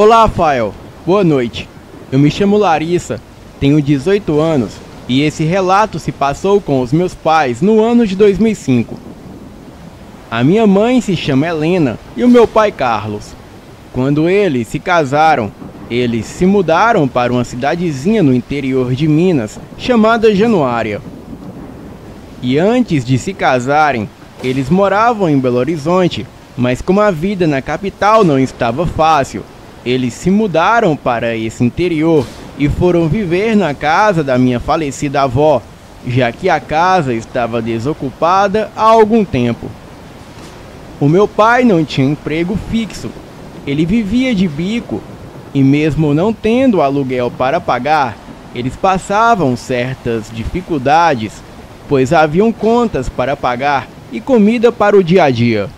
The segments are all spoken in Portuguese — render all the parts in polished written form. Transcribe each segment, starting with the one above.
Olá, Rafael. Boa noite. Eu me chamo Larissa, tenho 18 anos e esse relato se passou com os meus pais no ano de 2005. A minha mãe se chama Helena e o meu pai Carlos. Quando eles se casaram, eles se mudaram para uma cidadezinha no interior de Minas chamada Januária. E antes de se casarem, eles moravam em Belo Horizonte, mas como a vida na capital não estava fácil, eles se mudaram para esse interior e foram viver na casa da minha falecida avó, já que a casa estava desocupada há algum tempo. O meu pai não tinha emprego fixo, ele vivia de bico e mesmo não tendo aluguel para pagar, eles passavam certas dificuldades, pois haviam contas para pagar e comida para o dia a dia.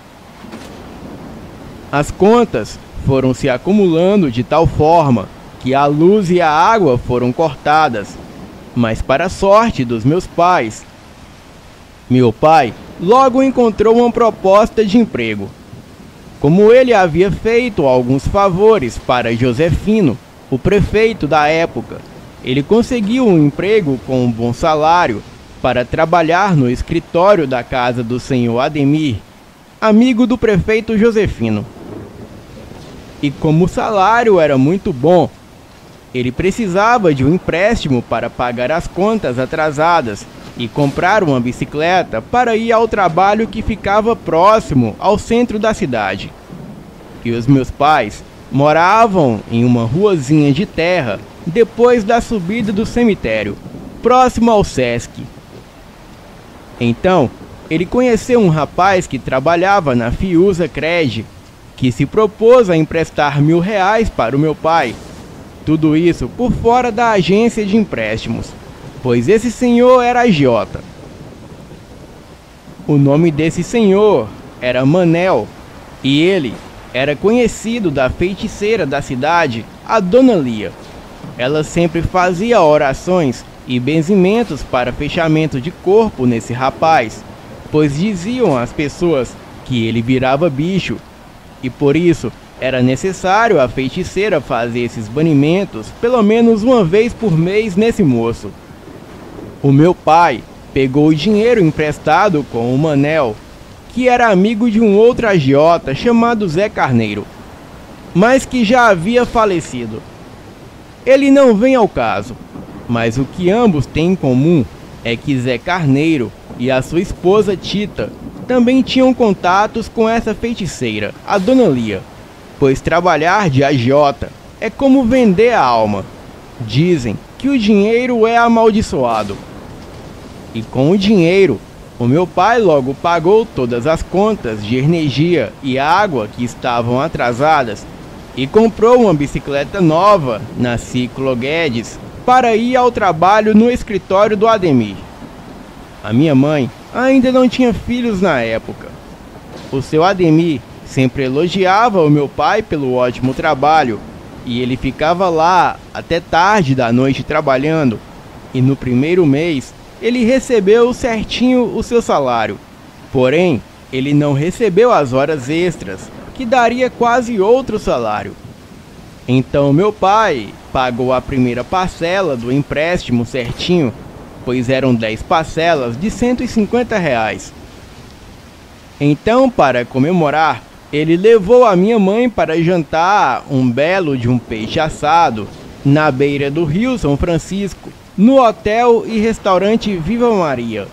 As contas foram se acumulando de tal forma que a luz e a água foram cortadas, mas para a sorte dos meus pais, meu pai logo encontrou uma proposta de emprego. Como ele havia feito alguns favores para Josefino, o prefeito da época, ele conseguiu um emprego com um bom salário para trabalhar no escritório da casa do senhor Ademir, amigo do prefeito Josefino. E como o salário era muito bom, ele precisava de um empréstimo para pagar as contas atrasadas e comprar uma bicicleta para ir ao trabalho que ficava próximo ao centro da cidade. E os meus pais moravam em uma ruazinha de terra depois da subida do cemitério, próximo ao Sesc. Então, ele conheceu um rapaz que trabalhava na Fiuza Cred, que se propôs a emprestar R$1.000 para o meu pai. Tudo isso por fora da agência de empréstimos, pois esse senhor era agiota. O nome desse senhor era Manel, e ele era conhecido da feiticeira da cidade, a Dona Lia. Ela sempre fazia orações e benzimentos para fechamento de corpo nesse rapaz, pois diziam as pessoas que ele virava bicho, e por isso era necessário a feiticeira fazer esses banimentos pelo menos uma vez por mês nesse moço. O meu pai pegou o dinheiro emprestado com o Manel, que era amigo de um outro agiota chamado Zé Carneiro, mas que já havia falecido. Ele não vem ao caso, mas o que ambos têm em comum é que Zé Carneiro e a sua esposa Tita também tinham contatos com essa feiticeira, a Dona Lia, pois trabalhar de agiota é como vender a alma. Dizem que o dinheiro é amaldiçoado. E com o dinheiro, o meu pai logo pagou todas as contas de energia e água que estavam atrasadas e comprou uma bicicleta nova na Ciclo Guedes para ir ao trabalho no escritório do Ademir. A minha mãe ainda não tinha filhos na época. O seu Ademir sempre elogiava o meu pai pelo ótimo trabalho e ele ficava lá até tarde da noite trabalhando, e no primeiro mês ele recebeu certinho o seu salário. Porém, ele não recebeu as horas extras, que daria quase outro salário. Então meu pai pagou a primeira parcela do empréstimo certinho, pois eram 10 parcelas de R$150. Então, para comemorar, ele levou a minha mãe para jantar um belo de um peixe assado na beira do Rio São Francisco, no hotel e restaurante Viva Maria.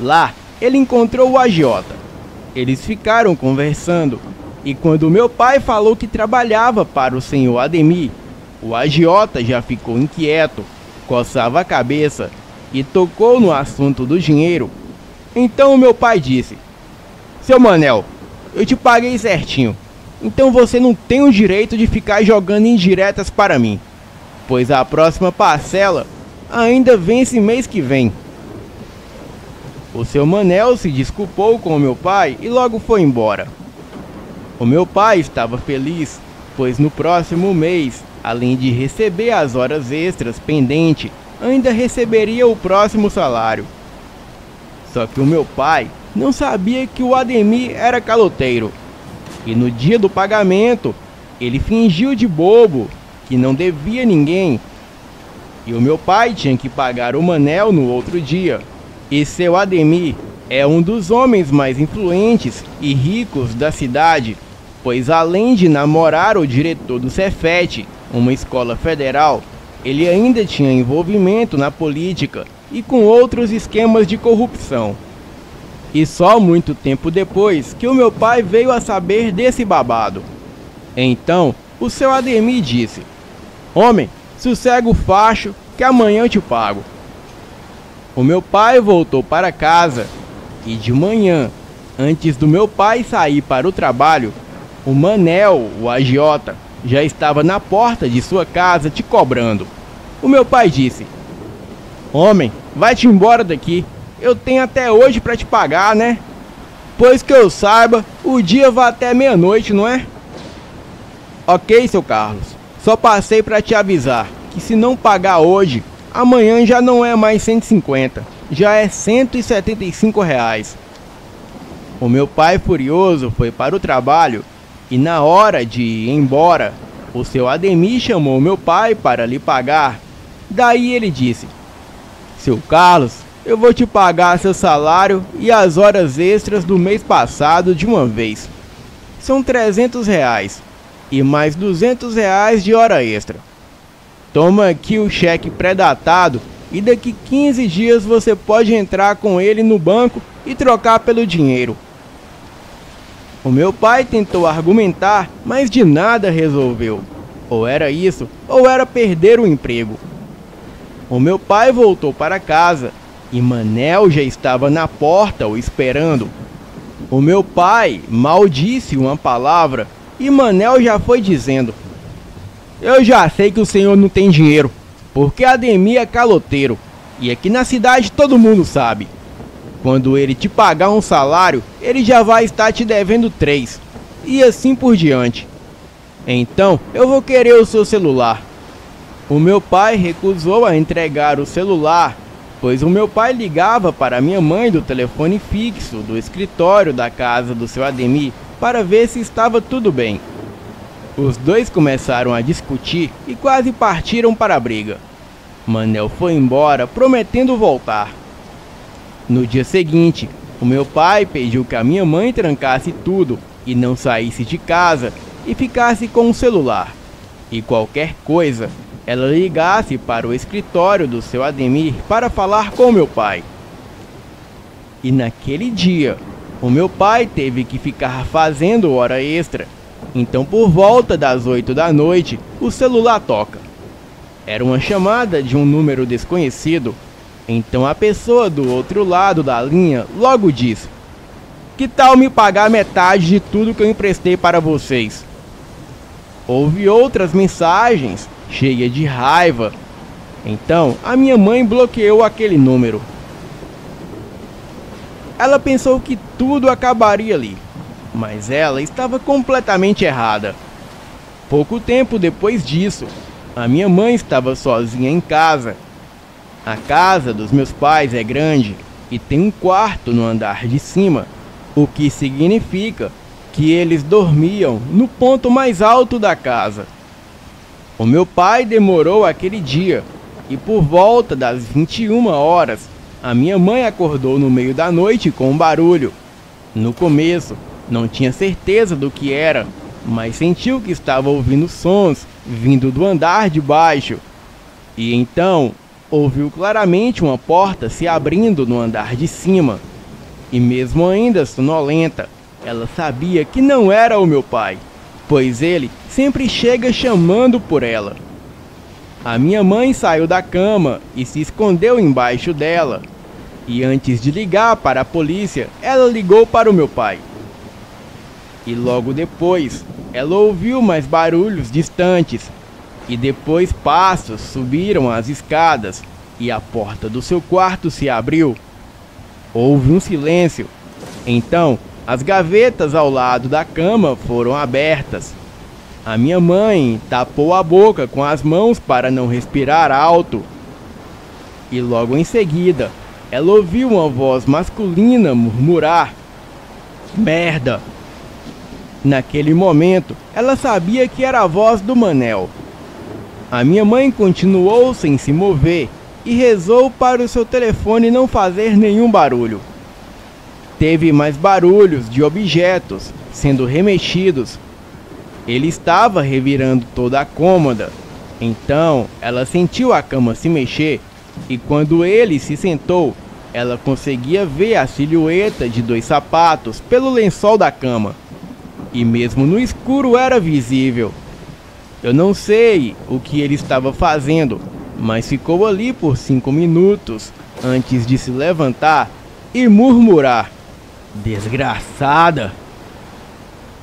Lá, ele encontrou o agiota. Eles ficaram conversando, e quando meu pai falou que trabalhava para o senhor Ademir, o agiota já ficou inquieto, coçava a cabeça e tocou no assunto do dinheiro. Então meu pai disse: "Seu Manel, eu te paguei certinho, então você não tem o direito de ficar jogando indiretas para mim, pois a próxima parcela ainda vence mês que vem." O seu Manel se desculpou com o meu pai e logo foi embora. O meu pai estava feliz, pois no próximo mês, além de receber as horas extras pendentes, ainda receberia o próximo salário. Só que o meu pai não sabia que o Ademir era caloteiro, e no dia do pagamento, Ele fingiu de bobo que não devia ninguém e o meu pai tinha que pagar o Manel no outro dia. E seu Ademir é um dos homens mais influentes e ricos da cidade, pois além de namorar o diretor do Cefet, uma escola federal, ele ainda tinha envolvimento na política e com outros esquemas de corrupção. E só muito tempo depois que o meu pai veio a saber desse babado. Então, o seu Ademir disse: "Homem, sossega o facho que amanhã eu te pago." O meu pai voltou para casa e de manhã, antes do meu pai sair para o trabalho, o Manel, o agiota, já estava na porta de sua casa te cobrando. O meu pai disse: "Homem, vai-te embora daqui. Eu tenho até hoje para te pagar, né? Pois que eu saiba, o dia vai até meia-noite, não é?" "Ok, seu Carlos. Só passei para te avisar que se não pagar hoje, amanhã já não é mais 150, já é R$ 175. O meu pai, furioso, foi para o trabalho e na hora de ir embora, o seu Ademir chamou meu pai para lhe pagar. Daí ele disse: "Seu Carlos, eu vou te pagar seu salário e as horas extras do mês passado de uma vez. São R$ 300 e mais R$ 200 de hora extra. Toma aqui o cheque pré-datado e daqui 15 dias você pode entrar com ele no banco e trocar pelo dinheiro." O meu pai tentou argumentar, mas de nada resolveu. Ou era isso, ou era perder o emprego. O meu pai voltou para casa e Manel já estava na porta o esperando. O meu pai mal disse uma palavra e Manel já foi dizendo: "Eu já sei que o senhor não tem dinheiro, porque Ademir é caloteiro, e aqui na cidade todo mundo sabe. Quando ele te pagar um salário, ele já vai estar te devendo 3, e assim por diante. Então, eu vou querer o seu celular." O meu pai recusou a entregar o celular, pois o meu pai ligava para minha mãe do telefone fixo do escritório da casa do seu Ademir para ver se estava tudo bem. Os dois começaram a discutir e quase partiram para a briga. Manel foi embora, prometendo voltar. No dia seguinte, o meu pai pediu que a minha mãe trancasse tudo e não saísse de casa e ficasse com o celular. E qualquer coisa, ela ligasse para o escritório do seu Ademir para falar com meu pai. E naquele dia, o meu pai teve que ficar fazendo hora extra. Então, por volta das 8 da noite, o celular toca. Era uma chamada de um número desconhecido. Então a pessoa do outro lado da linha logo disse: "Que tal me pagar metade de tudo que eu emprestei para vocês?" Houve outras mensagens, cheia de raiva. Então a minha mãe bloqueou aquele número. Ela pensou que tudo acabaria ali, mas ela estava completamente errada. Pouco tempo depois disso, a minha mãe estava sozinha em casa. A casa dos meus pais é grande e tem um quarto no andar de cima, o que significa que eles dormiam no ponto mais alto da casa. O meu pai demorou aquele dia e por volta das 21 horas, a minha mãe acordou no meio da noite com um barulho. No começo, não tinha certeza do que era, mas sentiu que estava ouvindo sons vindo do andar de baixo. E então ouviu claramente uma porta se abrindo no andar de cima. E mesmo ainda sonolenta, ela sabia que não era o meu pai, pois ele sempre chega chamando por ela. A minha mãe saiu da cama e se escondeu embaixo dela. E antes de ligar para a polícia, ela ligou para o meu pai. E logo depois, ela ouviu mais barulhos distantes. E depois passos subiram as escadas e a porta do seu quarto se abriu. Houve um silêncio. Então, as gavetas ao lado da cama foram abertas. A minha mãe tapou a boca com as mãos para não respirar alto. E logo em seguida, ela ouviu uma voz masculina murmurar: "Merda!" Naquele momento, ela sabia que era a voz do Manel. A minha mãe continuou sem se mover e rezou para o seu telefone não fazer nenhum barulho. Teve mais barulhos de objetos sendo remexidos. Ele estava revirando toda a cômoda. Então, ela sentiu a cama se mexer e quando ele se sentou, ela conseguia ver a silhueta de 2 sapatos pelo lençol da cama. E mesmo no escuro era visível. Eu não sei o que ele estava fazendo, mas ficou ali por 5 minutos antes de se levantar e murmurar: "Desgraçada!"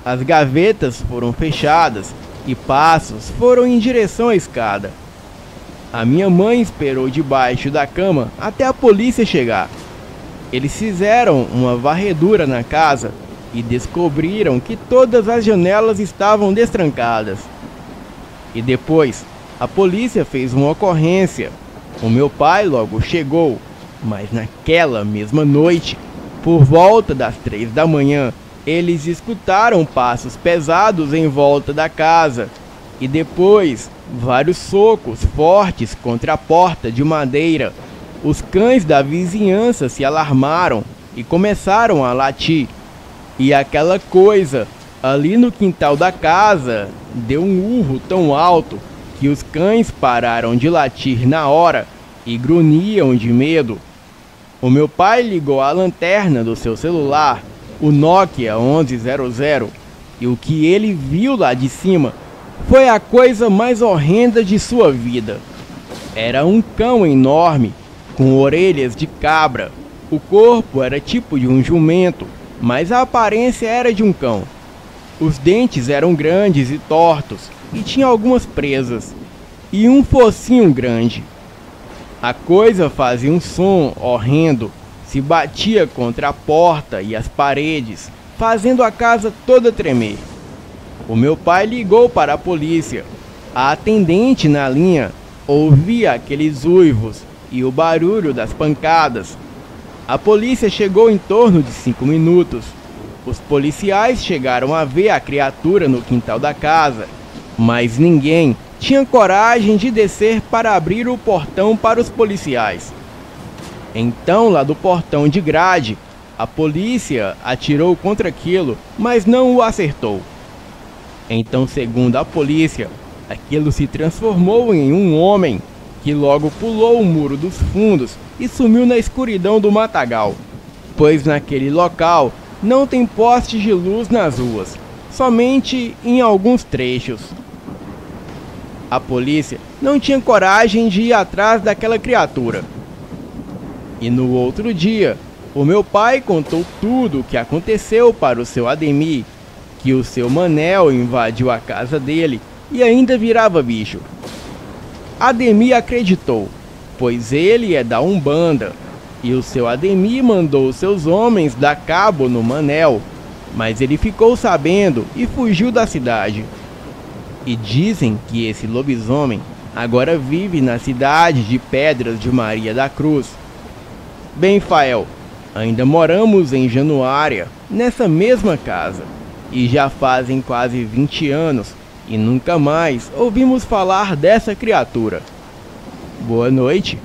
As gavetas foram fechadas e passos foram em direção à escada. A minha mãe esperou debaixo da cama até a polícia chegar. Eles fizeram uma varredura na casa e descobriram que todas as janelas estavam destrancadas. E depois, a polícia fez uma ocorrência. O meu pai logo chegou, mas naquela mesma noite, por volta das 3 da manhã, eles escutaram passos pesados em volta da casa e depois vários socos fortes contra a porta de madeira. Os cães da vizinhança se alarmaram e começaram a latir. E aquela coisa ali no quintal da casa deu um urro tão alto que os cães pararam de latir na hora e grunhiam de medo. O meu pai ligou a lanterna do seu celular, o Nokia 1100, e o que ele viu lá de cima foi a coisa mais horrenda de sua vida. Era um cão enorme, com orelhas de cabra. O corpo era tipo de um jumento, mas a aparência era de um cão. Os dentes eram grandes e tortos, e tinha algumas presas, e um focinho grande. A coisa fazia um som horrendo, se batia contra a porta e as paredes, fazendo a casa toda tremer. O meu pai ligou para a polícia. A atendente na linha ouvia aqueles uivos e o barulho das pancadas. A polícia chegou em torno de 5 minutos. Os policiais chegaram a ver a criatura no quintal da casa, mas ninguém tinha coragem de descer para abrir o portão para os policiais. Então, lá do portão de grade, a polícia atirou contra aquilo, mas não o acertou. Então, segundo a polícia, aquilo se transformou em um homem que logo pulou o muro dos fundos e sumiu na escuridão do matagal, pois naquele local não tem postes de luz nas ruas, somente em alguns trechos. A polícia não tinha coragem de ir atrás daquela criatura. E no outro dia, o meu pai contou tudo o que aconteceu para o seu Ademir, que o seu Manel invadiu a casa dele e ainda virava bicho. Ademir acreditou, pois ele é da Umbanda, e o seu Ademir mandou seus homens dar cabo no Manel, mas ele ficou sabendo e fugiu da cidade. E dizem que esse lobisomem agora vive na cidade de Pedras de Maria da Cruz. Bem, Fael, ainda moramos em Januária, nessa mesma casa, e já fazem quase 20 anos e nunca mais ouvimos falar dessa criatura. Boa noite.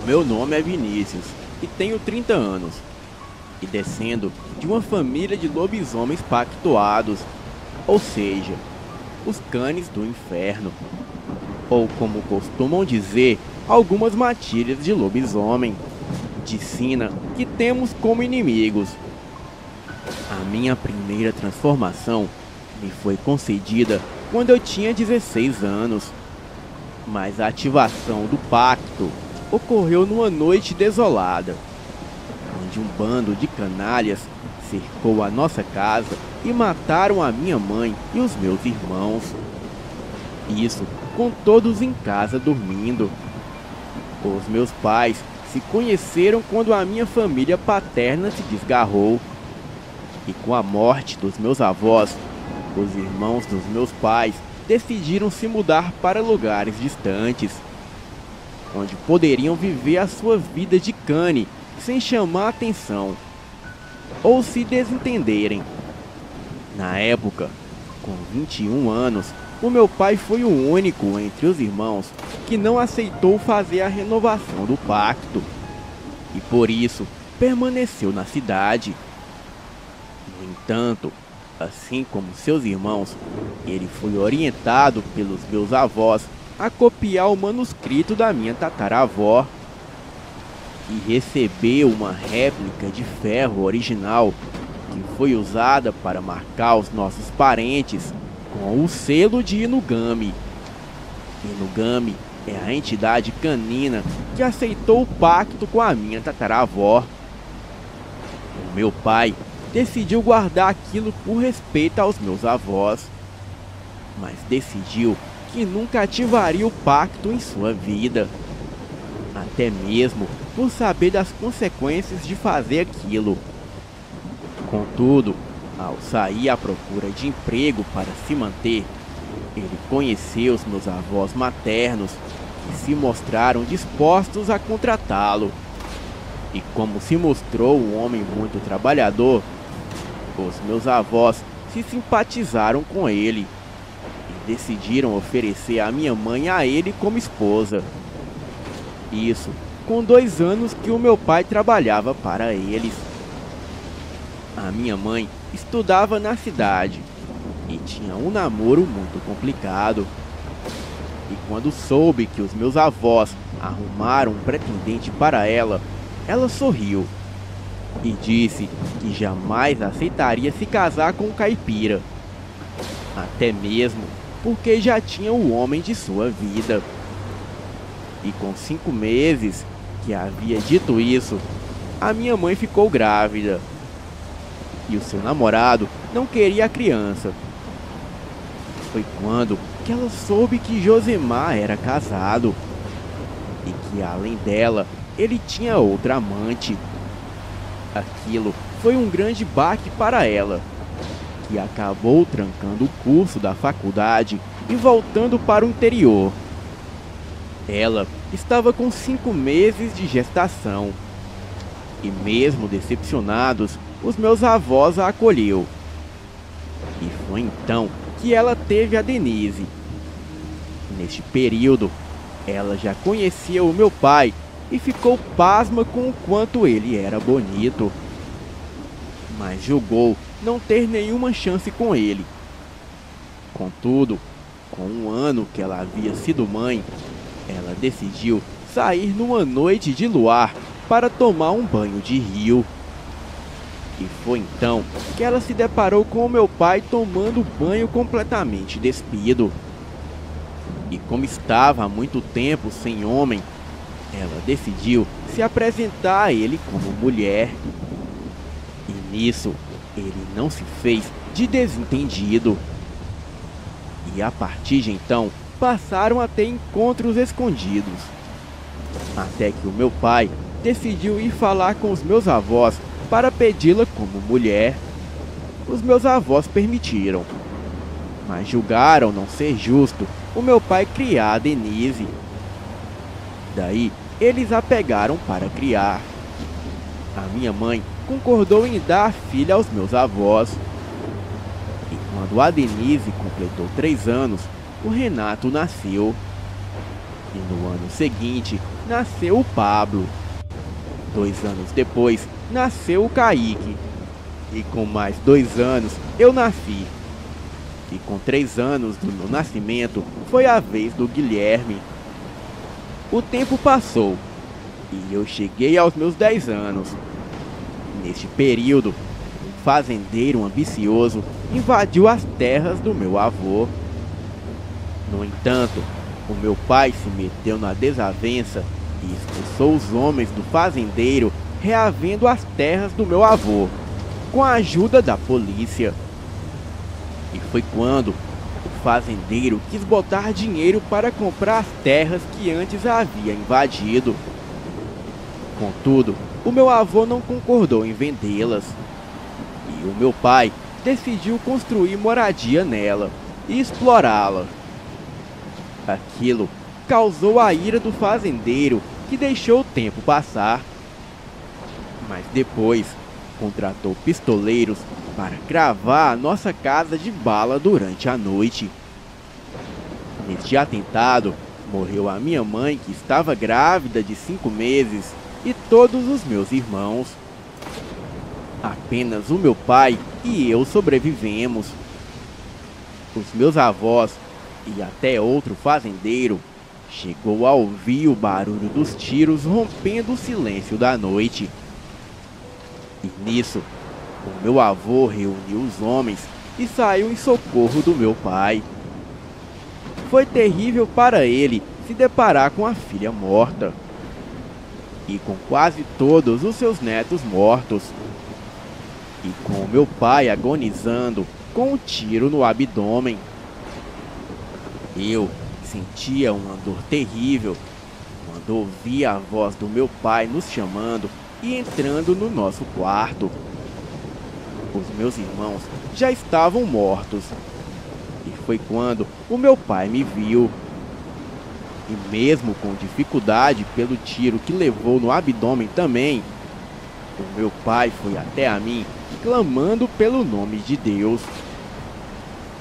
Meu nome é Vinícius e tenho 30 anos, e descendo de uma família de lobisomens pactuados, ou seja, os canes do inferno, ou como costumam dizer algumas matilhas de lobisomem, de sina que temos como inimigos. A minha primeira transformação me foi concedida quando eu tinha 16 anos, mas a ativação do pacto ocorreu numa noite desolada, onde um bando de canalhas cercou a nossa casa e mataram a minha mãe e os meus irmãos. Isso com todos em casa dormindo. Os meus pais se conheceram quando a minha família paterna se desgarrou. E com a morte dos meus avós, os irmãos dos meus pais decidiram se mudar para lugares distantes, onde poderiam viver a sua vida de cane sem chamar atenção ou se desentenderem. Na época, com 21 anos, o meu pai foi o único entre os irmãos que não aceitou fazer a renovação do pacto e por isso permaneceu na cidade. No entanto, assim como seus irmãos, ele foi orientado pelos meus avós a copiar o manuscrito da minha tataravó e recebeu uma réplica de ferro original que foi usada para marcar os nossos parentes com o selo de Inugami. Inugami é a entidade canina que aceitou o pacto com a minha tataravó. O meu pai decidiu guardar aquilo por respeito aos meus avós, mas decidiu que nunca ativaria o pacto em sua vida, até mesmo por saber das consequências de fazer aquilo. Contudo, ao sair à procura de emprego para se manter, ele conheceu os meus avós maternos que se mostraram dispostos a contratá-lo. E como se mostrou um homem muito trabalhador, os meus avós se simpatizaram com ele e decidiram oferecer a minha mãe a ele como esposa. Isso com 2 anos que o meu pai trabalhava para eles. A minha mãe estudava na cidade e tinha um namoro muito complicado. E quando soube que os meus avós arrumaram um pretendente para ela, ela sorriu e disse que jamais aceitaria se casar com um caipira, até mesmo porque já tinha o homem de sua vida. E com 5 meses que havia dito isso, a minha mãe ficou grávida. E o seu namorado não queria a criança. Foi quando que ela soube que Josemar era casado e que além dela, ele tinha outra amante. Aquilo foi um grande baque para ela, que acabou trancando o curso da faculdade e voltando para o interior. Ela estava com 5 meses de gestação e mesmo decepcionados, os meus avós a acolheu. E foi então que ela teve a Denise. Neste período, ela já conhecia o meu pai e ficou pasma com o quanto ele era bonito, mas julgou não ter nenhuma chance com ele. Contudo, com 1 ano que ela havia sido mãe, ela decidiu sair numa noite de luar para tomar um banho de rio. E foi então que ela se deparou com o meu pai tomando banho completamente despido. E como estava há muito tempo sem homem, ela decidiu se apresentar a ele como mulher. E nisso, ele não se fez de desentendido. E a partir de então, passaram a ter encontros escondidos. Até que o meu pai decidiu ir falar com os meus avós para pedi-la como mulher. Os meus avós permitiram, mas julgaram não ser justo o meu pai criar a Denise. Daí, eles a pegaram para criar. A minha mãe concordou em dar a filha aos meus avós. E quando a Denise completou 3 anos, o Renato nasceu. E no ano seguinte, nasceu o Pablo. 2 anos depois, nasceu o Kaique. E com mais 2 anos, eu nasci. E com 3 anos do meu nascimento, foi a vez do Guilherme. O tempo passou, e eu cheguei aos meus 10 anos. Neste período, um fazendeiro ambicioso invadiu as terras do meu avô. No entanto, o meu pai se meteu na desavença e expulsou os homens do fazendeiro, reavendo as terras do meu avô, com a ajuda da polícia. E foi quando o fazendeiro quis botar dinheiro para comprar as terras que antes havia invadido. Contudo, o meu avô não concordou em vendê-las. E o meu pai decidiu construir moradia nela e explorá-la. Aquilo causou a ira do fazendeiro, que deixou o tempo passar. Mas depois contratou pistoleiros para cravar a nossa casa de bala durante a noite. Neste atentado, morreu a minha mãe, que estava grávida de 5 meses, e todos os meus irmãos. Apenas o meu pai e eu sobrevivemos. Os meus avós e até outro fazendeiro chegou a ouvir o barulho dos tiros rompendo o silêncio da noite. E nisso, o meu avô reuniu os homens e saiu em socorro do meu pai. Foi terrível para ele se deparar com a filha morta e com quase todos os seus netos mortos, e com o meu pai agonizando com um tiro no abdômen. Eu sentia uma dor terrível quando ouvi a voz do meu pai nos chamando e entrando no nosso quarto. Os meus irmãos já estavam mortos, e foi quando o meu pai me viu. E mesmo com dificuldade pelo tiro que levou no abdômen também, o meu pai foi até a mim clamando pelo nome de Deus.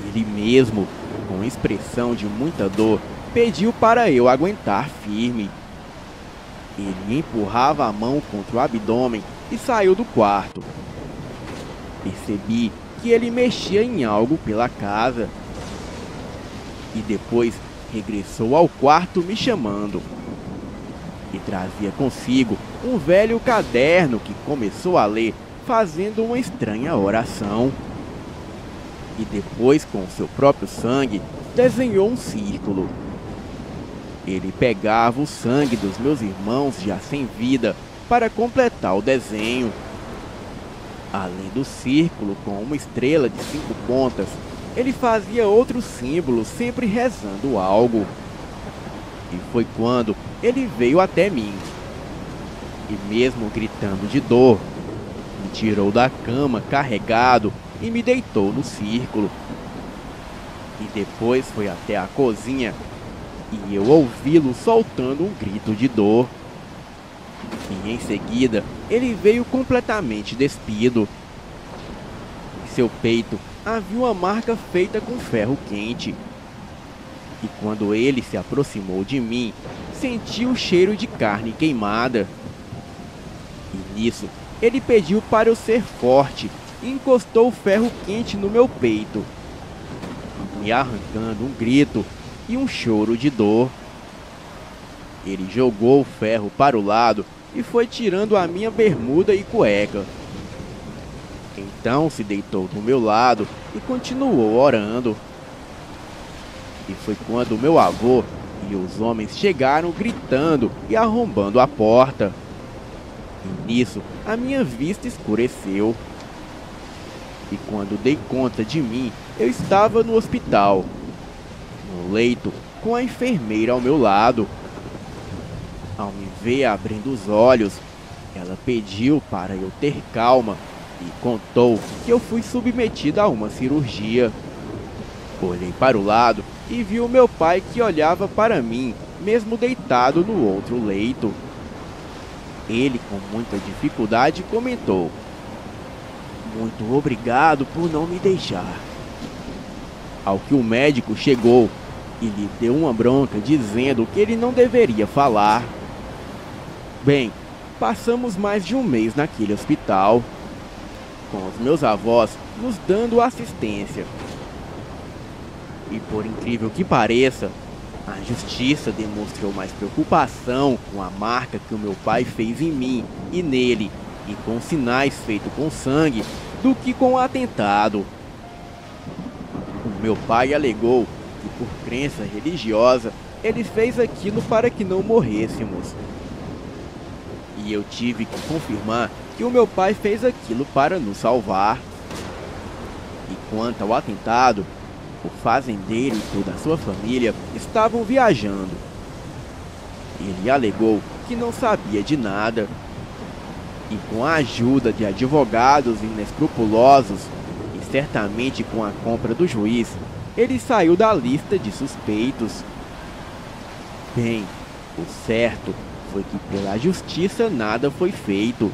Ele mesmo, com expressão de muita dor, pediu para eu aguentar firme. Ele empurrava a mão contra o abdômen e saiu do quarto. Percebi que ele mexia em algo pela casa. E depois regressou ao quarto me chamando. E trazia consigo um velho caderno que começou a ler, fazendo uma estranha oração. E depois, com seu próprio sangue, desenhou um círculo. Ele pegava o sangue dos meus irmãos já sem vida para completar o desenho. Além do círculo com uma estrela de 5 pontas, ele fazia outros símbolos, sempre rezando algo. E foi quando ele veio até mim. E mesmo gritando de dor, me tirou da cama carregado e me deitou no círculo. E depois foi até a cozinha e eu ouvi-lo soltando um grito de dor. E em seguida ele veio completamente despido. Em seu peito havia uma marca feita com ferro quente. E quando ele se aproximou de mim, senti o cheiro de carne queimada. E nisso ele pediu para eu ser forte e encostou o ferro quente no meu peito, me arrancando um grito e um choro de dor. Ele jogou o ferro para o lado e foi tirando a minha bermuda e cueca. Então se deitou do meu lado e continuou orando. E foi quando meu avô e os homens chegaram gritando e arrombando a porta. E nisso a minha vista escureceu. E quando dei conta de mim, eu estava no hospital, no leito, com a enfermeira ao meu lado. Ao me ver abrindo os olhos, ela pediu para eu ter calma e contou que eu fui submetida a uma cirurgia. Olhei para o lado e vi o meu pai, que olhava para mim, mesmo deitado no outro leito. Ele, com muita dificuldade, comentou: "Muito obrigado por não me deixar." Ao que o médico chegou e lhe deu uma bronca, dizendo que ele não deveria falar. Bem, passamos mais de um mês naquele hospital, com os meus avós nos dando assistência. E por incrível que pareça, a justiça demonstrou mais preocupação com a marca que o meu pai fez em mim e nele, e com sinais feitos com sangue, do que com o atentado. O meu pai alegou que, por crença religiosa, ele fez aquilo para que não morrêssemos. E eu tive que confirmar que o meu pai fez aquilo para nos salvar. E quanto ao atentado, O fazendeiro e toda a sua família estavam viajando. Ele alegou que não sabia de nada. E com a ajuda de advogados inescrupulosos, e certamente com a compra do juiz, ele saiu da lista de suspeitos. Bem, o certo foi que pela justiça nada foi feito.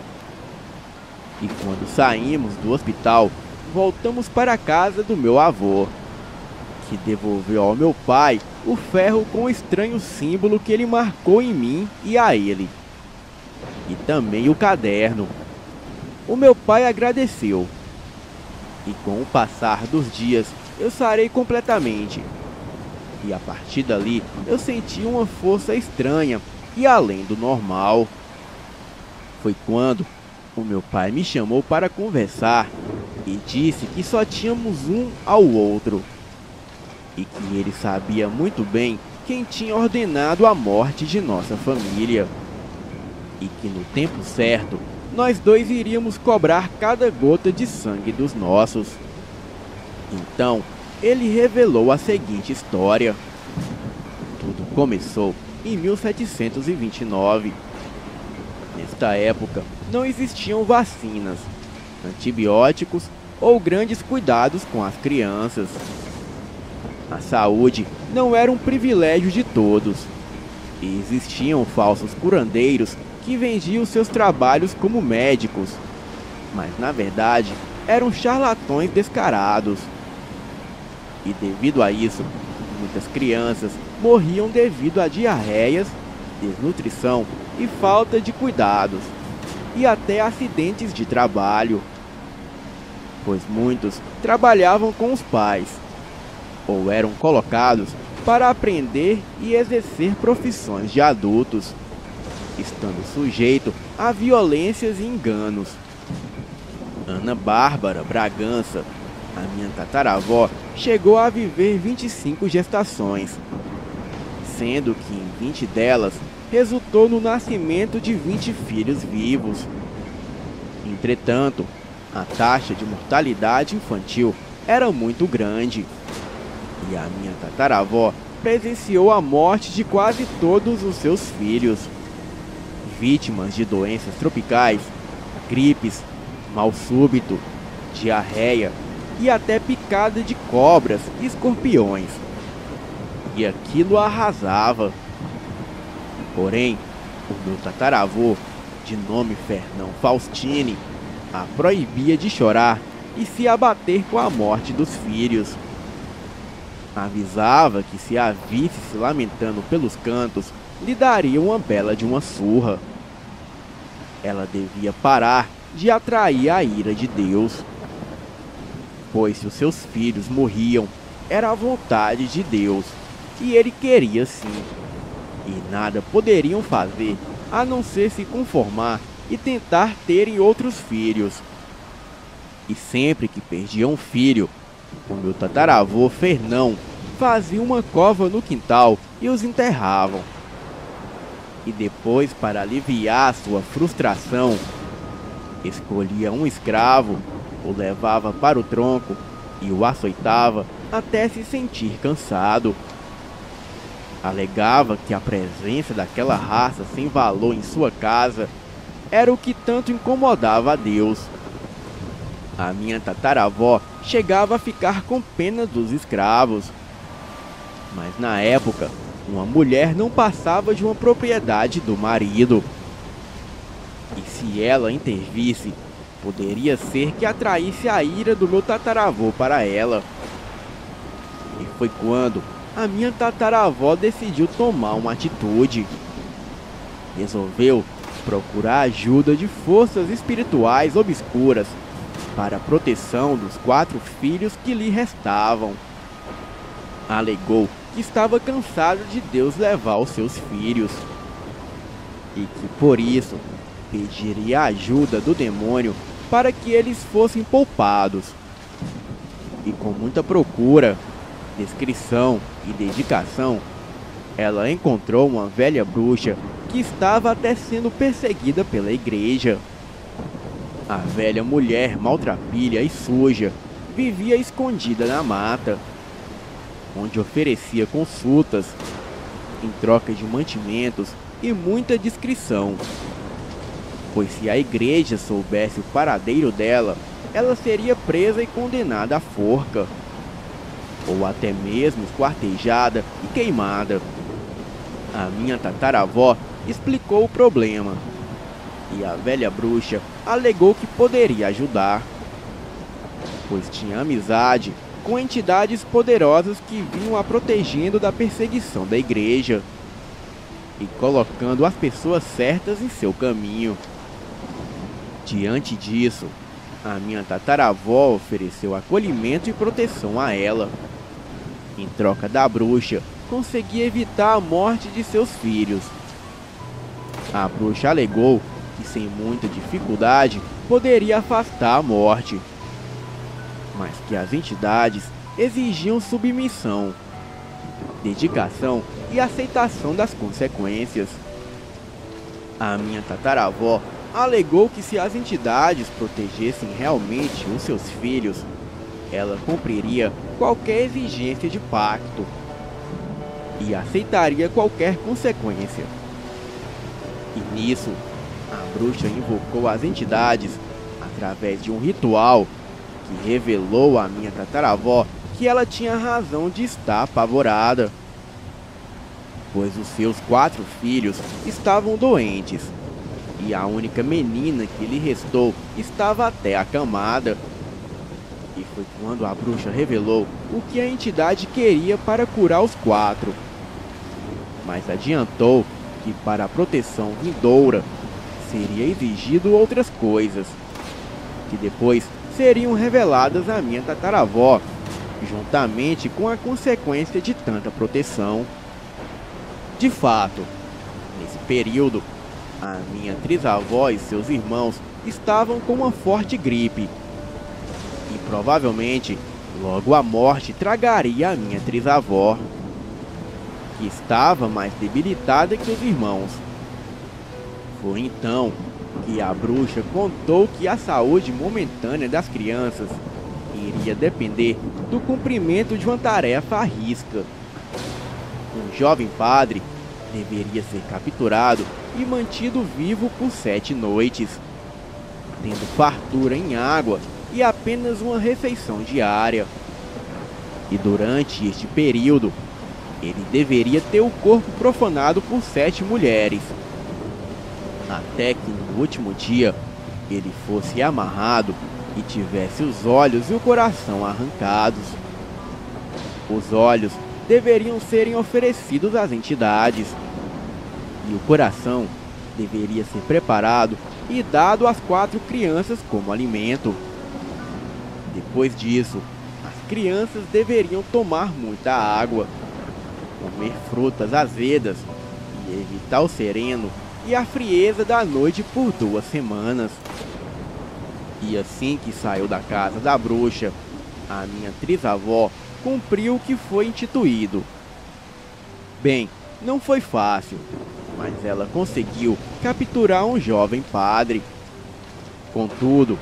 E quando saímos do hospital, voltamos para a casa do meu avô, que devolveu ao meu pai o ferro com o estranho símbolo que ele marcou em mim e a ele. E também o caderno. O meu pai agradeceu. E com o passar dos dias, eu sarei completamente. E a partir dali, eu senti uma força estranha e além do normal. Foi quando o meu pai me chamou para conversar e disse que só tínhamos um ao outro. E que ele sabia muito bem quem tinha ordenado a morte de nossa família. E que no tempo certo, nós dois iríamos cobrar cada gota de sangue dos nossos. Então, ele revelou a seguinte história. Tudo começou em 1729. Nesta época, não existiam vacinas, antibióticos ou grandes cuidados com as crianças. A saúde não era um privilégio de todos. E existiam falsos curandeiros que vendiam seus trabalhos como médicos, mas na verdade eram charlatões descarados. E devido a isso, muitas crianças morriam devido a diarreias, desnutrição e falta de cuidados, e até acidentes de trabalho, pois muitos trabalhavam com os pais, ou eram colocados para aprender e exercer profissões de adultos, estando sujeito a violências e enganos. Ana Bárbara Bragança, a minha tataravó, chegou a viver 25 gestações, sendo que em 20 delas resultou no nascimento de 20 filhos vivos. Entretanto, a taxa de mortalidade infantil era muito grande, e a minha tataravó presenciou a morte de quase todos os seus filhos, vítimas de doenças tropicais, gripes, mal súbito, diarreia e até picada de cobras e escorpiões. E aquilo a arrasava. Porém, o meu tataravô, de nome Fernão Faustini, a proibia de chorar e se abater com a morte dos filhos. Avisava que se a visse se lamentando pelos cantos, lhe daria uma bela de uma surra. Ela devia parar de atrair a ira de Deus, pois se os seus filhos morriam, era a vontade de Deus, e ele queria sim, e nada poderiam fazer a não ser se conformar e tentar terem outros filhos. E sempre que perdia um filho, o meu tataravô Fernão fazia uma cova no quintal e os enterravam. E depois, para aliviar sua frustração, escolhia um escravo, o levava para o tronco e o açoitava até se sentir cansado. Alegava que a presença daquela raça sem valor em sua casa era o que tanto incomodava a Deus. A minha tataravó chegava a ficar com pena dos escravos, mas na época, uma mulher não passava de uma propriedade do marido. E se ela intervisse, poderia ser que atraísse a ira do meu tataravô para ela. E foi quando a minha tataravó decidiu tomar uma atitude. Resolveu procurar ajuda de forças espirituais obscuras para a proteção dos 4 filhos que lhe restavam. Alegou que estava cansado de Deus levar os seus filhos, e que por isso pediria a ajuda do demônio para que eles fossem poupados. E com muita procura, descrição e dedicação, ela encontrou uma velha bruxa que estava até sendo perseguida pela igreja. A velha mulher maltrapilha e suja vivia escondida na mata, onde oferecia consultas em troca de mantimentos e muita discrição, pois se a igreja soubesse o paradeiro dela, ela seria presa e condenada à forca, ou até mesmo esquartejada e queimada. A minha tataravó explicou o problema, e a velha bruxa alegou que poderia ajudar, pois tinha amizade com entidades poderosas que vinham a protegendo da perseguição da igreja e colocando as pessoas certas em seu caminho. Diante disso, a minha tataravó ofereceu acolhimento e proteção a ela. Em troca da bruxa, conseguia evitar a morte de seus filhos. A bruxa alegou que sem muita dificuldade poderia afastar a morte, mas que as entidades exigiam submissão, dedicação e aceitação das consequências. A minha tataravó alegou que se as entidades protegessem realmente os seus filhos, ela cumpriria qualquer exigência de pacto e aceitaria qualquer consequência. E nisso, a bruxa invocou as entidades através de um ritual que revelou à minha tataravó que ela tinha razão de estar apavorada, pois os seus 4 filhos estavam doentes e a única menina que lhe restou estava até acamada. E foi quando a bruxa revelou o que a entidade queria para curar os 4, mas adiantou que para a proteção vindoura seria exigido outras coisas, que depois seriam reveladas à minha tataravó, juntamente com a consequência de tanta proteção. De fato, nesse período, a minha trisavó e seus irmãos estavam com uma forte gripe, e provavelmente logo a morte tragaria a minha trisavó, que estava mais debilitada que os irmãos. Foi então que a bruxa contou que a saúde momentânea das crianças iria depender do cumprimento de uma tarefa à risca. Um jovem padre deveria ser capturado e mantido vivo por 7 noites, tendo fartura em água e apenas uma refeição diária. E durante este período, ele deveria ter o corpo profanado por 7 mulheres, até que no último dia ele fosse amarrado e tivesse os olhos e o coração arrancados. Os olhos deveriam serem oferecidos às entidades, e o coração deveria ser preparado e dado às 4 crianças como alimento. Depois disso, as crianças deveriam tomar muita água, comer frutas azedas e evitar o sereno e a frieza da noite por 2 semanas. E assim que saiu da casa da bruxa, a minha trisavó cumpriu o que foi instituído. Bem, não foi fácil, mas ela conseguiu capturar um jovem padre. Contudo,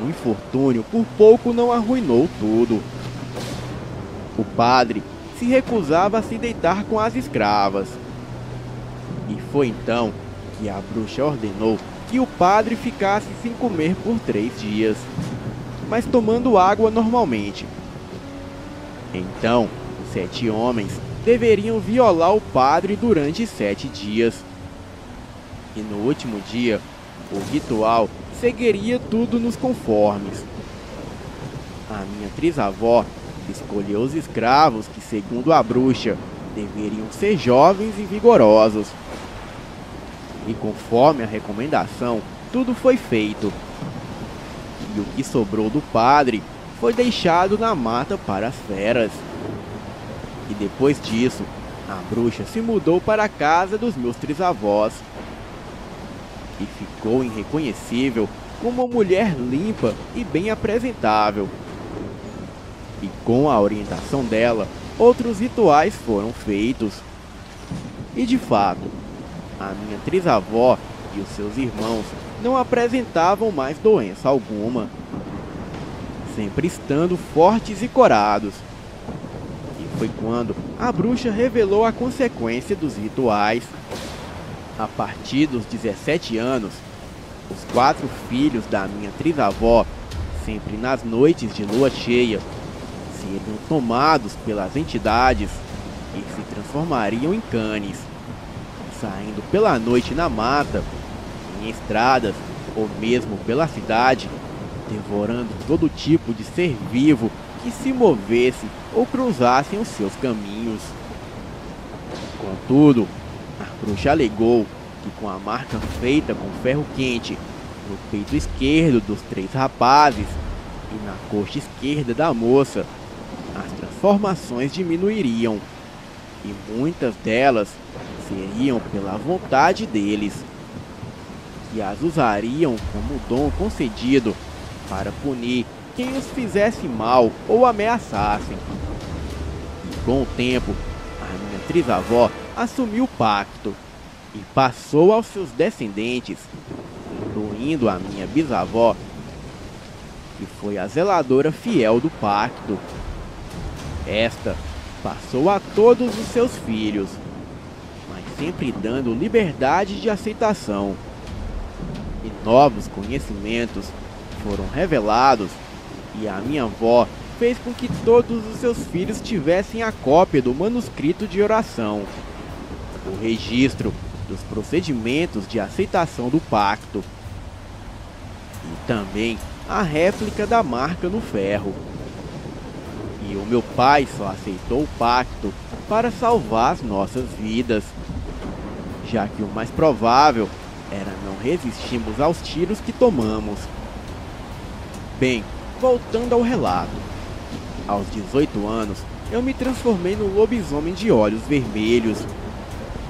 um infortúnio por pouco não arruinou tudo. O padre se recusava a se deitar com as escravas. E foi então que a bruxa ordenou que o padre ficasse sem comer por 3 dias, mas tomando água normalmente. Então, os 7 homens deveriam violar o padre durante 7 dias. E no último dia, o ritual seguiria tudo nos conformes. A minha trisavó escolheu os escravos que, segundo a bruxa, deveriam ser jovens e vigorosos. E conforme a recomendação, tudo foi feito. E o que sobrou do padre foi deixado na mata para as feras. E depois disso, a bruxa se mudou para a casa dos meus trisavós e ficou irreconhecível como uma mulher limpa e bem apresentável. E com a orientação dela, outros rituais foram feitos. E de fato, a minha trisavó e os seus irmãos não apresentavam mais doença alguma, sempre estando fortes e corados. E foi quando a bruxa revelou a consequência dos rituais. A partir dos 17 anos, os 4 filhos da minha trisavó, sempre nas noites de lua cheia, seriam tomados pelas entidades e se transformariam em canes, saindo pela noite na mata, em estradas ou mesmo pela cidade, devorando todo tipo de ser vivo que se movesse ou cruzassem os seus caminhos. Contudo, a bruxa alegou que com a marca feita com ferro quente no peito esquerdo dos 3 rapazes e na coxa esquerda da moça, as transformações diminuiriam, e muitas delas seriam pela vontade deles, e as usariam como dom concedido para punir quem os fizesse mal ou ameaçassem. E com o tempo, a minha trisavó assumiu o pacto e passou aos seus descendentes, incluindo a minha bisavó, que foi a zeladora fiel do pacto. Esta passou a todos os seus filhos, mas sempre dando liberdade de aceitação. E novos conhecimentos foram revelados, e a minha avó fez com que todos os seus filhos tivessem a cópia do manuscrito de oração, o registro dos procedimentos de aceitação do pacto e também a réplica da marca no ferro. E o meu pai só aceitou o pacto para salvar as nossas vidas, já que o mais provável era não resistirmos aos tiros que tomamos. Bem, voltando ao relato, aos 18 anos eu me transformei no lobisomem de olhos vermelhos,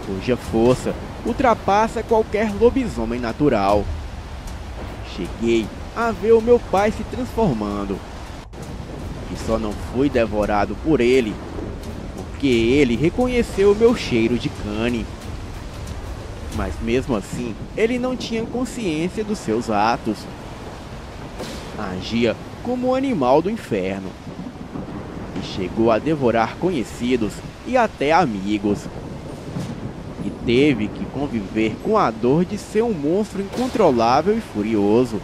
cuja força ultrapassa qualquer lobisomem natural. Cheguei a ver o meu pai se transformando, e só não fui devorado por ele porque ele reconheceu o meu cheiro de cane. Mas mesmo assim, ele não tinha consciência dos seus atos. Agia como um animal do inferno e chegou a devorar conhecidos e até amigos. E teve que conviver com a dor de ser um monstro incontrolável e furioso.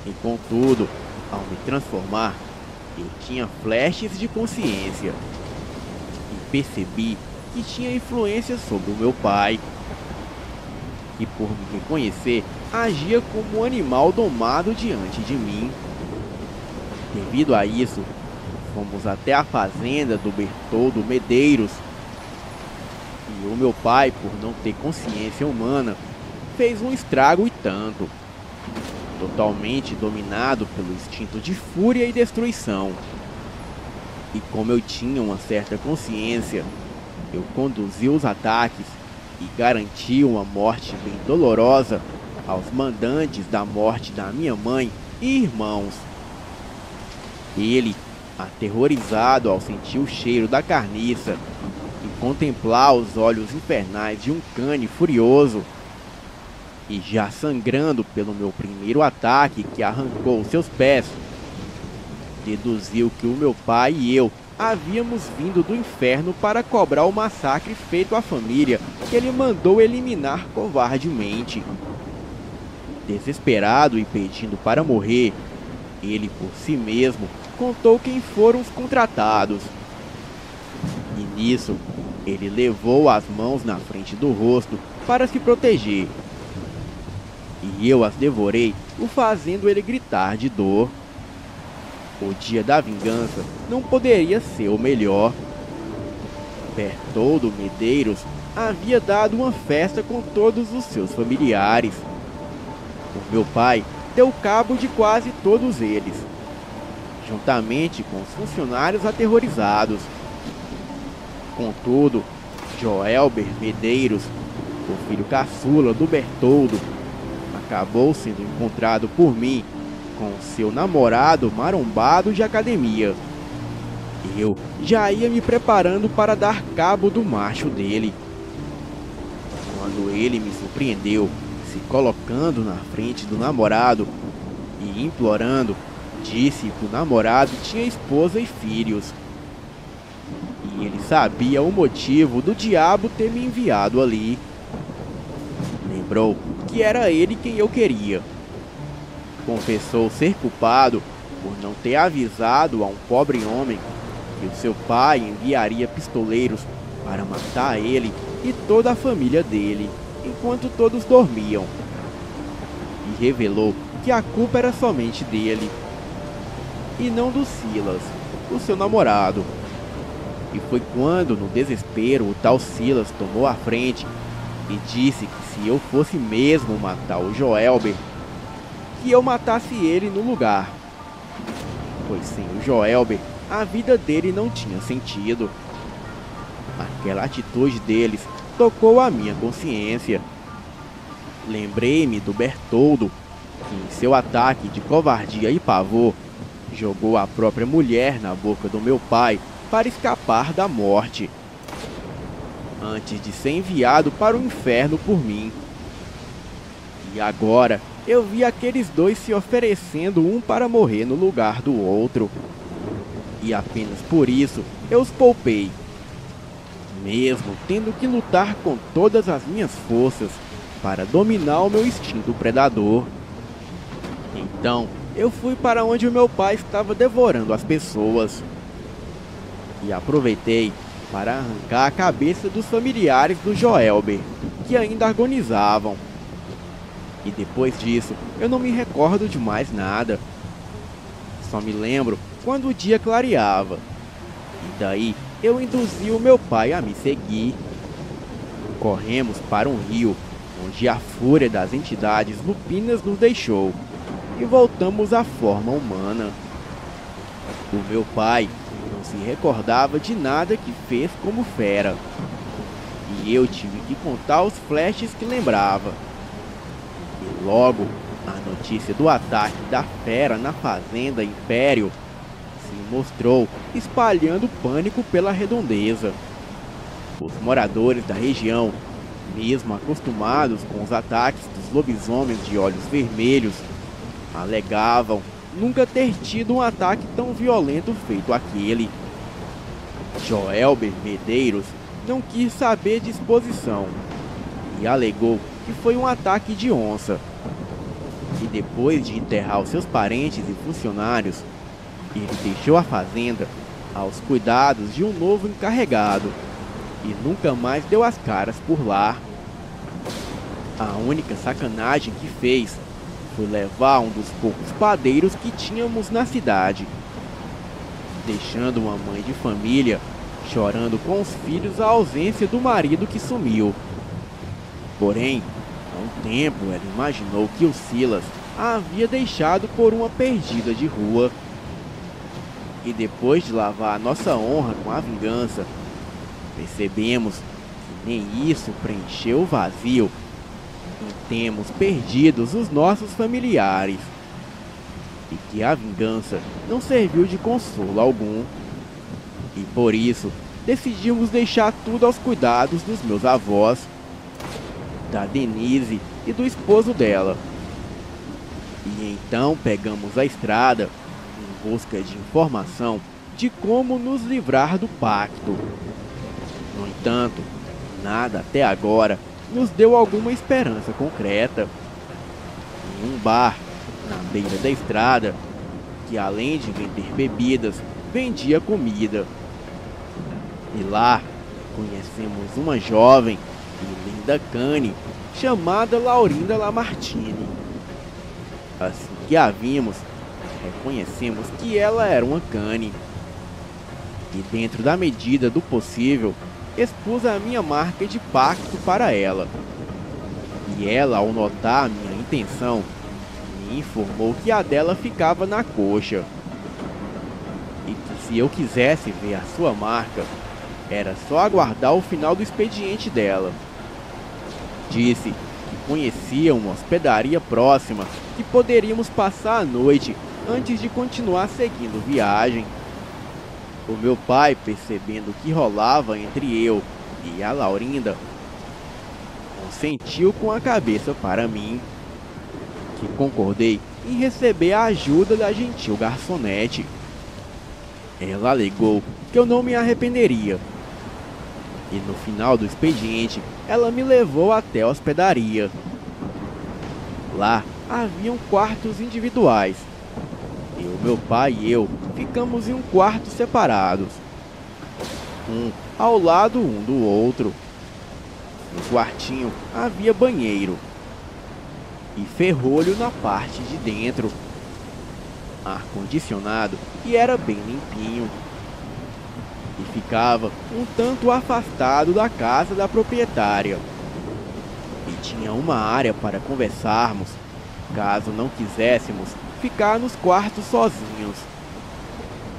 E contudo, ao me transformar, eu tinha flashes de consciência e percebi que tinha influência sobre o meu pai, e por me reconhecer, agia como um animal domado diante de mim. Devido a isso, fomos até a fazenda do Bertoldo Medeiros, e o meu pai, por não ter consciência humana, fez um estrago e tanto, totalmente dominado pelo instinto de fúria e destruição. E como eu tinha uma certa consciência, eu conduzi os ataques e garanti uma morte bem dolorosa aos mandantes da morte da minha mãe e irmãos. Ele, aterrorizado ao sentir o cheiro da carniça e contemplar os olhos infernais de um cane furioso, e já sangrando pelo meu primeiro ataque que arrancou seus pés, deduziu que o meu pai e eu havíamos vindo do inferno para cobrar o massacre feito à família que ele mandou eliminar covardemente. Desesperado e pedindo para morrer, ele por si mesmo contou quem foram os contratados. E nisso, ele levou as mãos na frente do rosto para se proteger. E eu as devorei, o fazendo ele gritar de dor. O dia da vingança não poderia ser o melhor. Bertoldo Medeiros havia dado uma festa com todos os seus familiares. O meu pai deu cabo de quase todos eles, juntamente com os funcionários aterrorizados. Contudo, Joelber Medeiros, o filho caçula do Bertoldo, acabou sendo encontrado por mim com seu namorado marombado de academia. Eu já ia me preparando para dar cabo do macho dele, quando ele me surpreendeu, se colocando na frente do namorado e implorando, disse que o namorado tinha esposa e filhos. e ele sabia o motivo do diabo ter me enviado ali. Lembrou que era ele quem eu queria. Confessou ser culpado por não ter avisado a um pobre homem que o seu pai enviaria pistoleiros para matar ele e toda a família dele, enquanto todos dormiam. E revelou que a culpa era somente dele, e não do Silas, o seu namorado. E foi quando, no desespero, o tal Silas tomou a frente e disse que se eu fosse mesmo matar o Joelber, que eu matasse ele no lugar. Pois sem o Joelber, a vida dele não tinha sentido. Aquela atitude deles tocou a minha consciência. Lembrei-me do Bertoldo, que em seu ataque de covardia e pavor, jogou a própria mulher na boca do meu pai para escapar da morte, antes de ser enviado para o inferno por mim. E agora eu vi aqueles dois se oferecendo um para morrer no lugar do outro. E apenas por isso eu os poupei, mesmo tendo que lutar com todas as minhas forças para dominar o meu instinto predador. Então eu fui para onde o meu pai estava devorando as pessoas e aproveitei para arrancar a cabeça dos familiares do Joelber, que ainda agonizavam. E depois disso, eu não me recordo de mais nada. Só me lembro quando o dia clareava. E daí, eu induzi o meu pai a me seguir. Corremos para um rio, onde a fúria das entidades lupinas nos deixou, e voltamos à forma humana. O meu pai não se recordava de nada que fez como fera, e eu tive que contar os flashes que lembrava. E logo, a notícia do ataque da fera na fazenda Império se mostrou, espalhando pânico pela redondeza. Os moradores da região, mesmo acostumados com os ataques dos lobisomens de olhos vermelhos, alegavam nunca ter tido um ataque tão violento feito aquele. Joelber Medeiros não quis saber de exposição e alegou que foi um ataque de onça. E depois de enterrar os seus parentes e funcionários, ele deixou a fazenda aos cuidados de um novo encarregado e nunca mais deu as caras por lá. A única sacanagem que fez foi levar um dos poucos padeiros que tínhamos na cidade, deixando uma mãe de família chorando com os filhos a ausência do marido que sumiu. Porém, há um tempo ela imaginou que o Silas a havia deixado por uma perdida de rua. E depois de lavar a nossa honra com a vingança, percebemos que nem isso preencheu o vazio em termos perdidos os nossos familiares, e que a vingança não serviu de consolo algum. E por isso decidimos deixar tudo aos cuidados dos meus avós, da Denise e do esposo dela. E então pegamos a estrada em busca de informação de como nos livrar do pacto. No entanto, nada até agora nos deu alguma esperança concreta. Em um bar, na beira da estrada, que além de vender bebidas, vendia comida. E lá, conhecemos uma jovem e linda cane, chamada Laurinda Lamartine. Assim que a vimos, reconhecemos que ela era uma cane. E dentro da medida do possível, expus a minha marca de pacto para ela. E ela, ao notar a minha intenção, me informou que a dela ficava na coxa. E que se eu quisesse ver a sua marca, era só aguardar o final do expediente dela. Disse que conhecia uma hospedaria próxima que poderíamos passar a noite antes de continuar seguindo viagem. O meu pai, percebendo o que rolava entre eu e a Laurinda, consentiu com a cabeça para mim, que concordei em receber a ajuda da gentil garçonete. Ela alegou que eu não me arrependeria. E no final do expediente, ela me levou até a hospedaria. Lá haviam quartos individuais. Meu pai e eu ficamos em um quarto separados, um ao lado um do outro. No quartinho havia banheiro e ferrolho na parte de dentro, ar-condicionado e era bem limpinho. E ficava um tanto afastado da casa da proprietária. E tinha uma área para conversarmos, caso não quiséssemos ficar nos quartos sozinhos.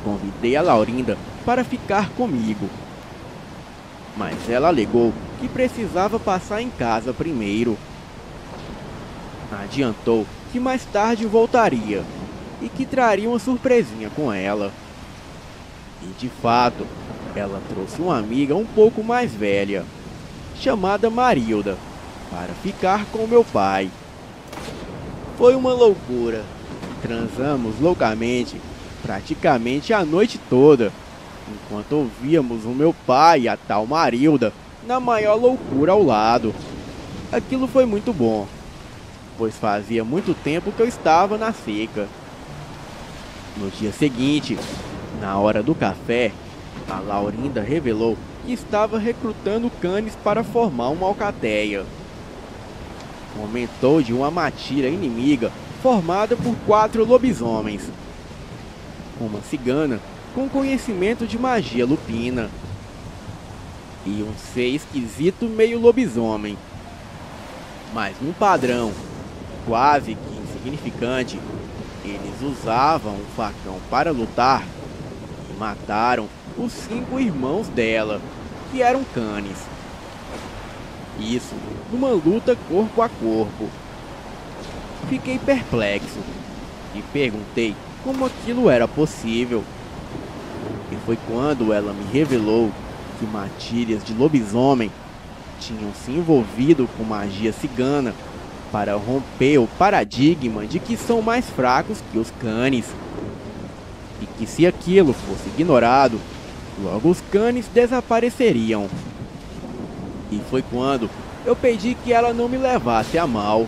Convidei a Laurinda para ficar comigo, mas ela alegou que precisava passar em casa primeiro. Adiantou que mais tarde voltaria e que traria uma surpresinha com ela. E de fato, ela trouxe uma amiga um pouco mais velha, chamada Marilda, para ficar com meu pai. Foi uma loucura. Transamos loucamente, praticamente a noite toda, enquanto ouvíamos o meu pai e a tal Marilda na maior loucura ao lado. Aquilo foi muito bom, pois fazia muito tempo que eu estava na seca. No dia seguinte, na hora do café, a Laurinda revelou que estava recrutando canes para formar uma alcateia. Comentou de uma matilha inimiga formada por 4 lobisomens, uma cigana com conhecimento de magia lupina e um ser esquisito meio lobisomem, mas num padrão quase que insignificante. Eles usavam um facão para lutar e mataram os 5 irmãos dela, que eram canes. Isso numa luta corpo a corpo. Fiquei perplexo e perguntei como aquilo era possível. E foi quando ela me revelou que matilhas de lobisomem tinham se envolvido com magia cigana para romper o paradigma de que são mais fracos que os canes. E que se aquilo fosse ignorado, logo os canes desapareceriam. E foi quando eu pedi que ela não me levasse a mal,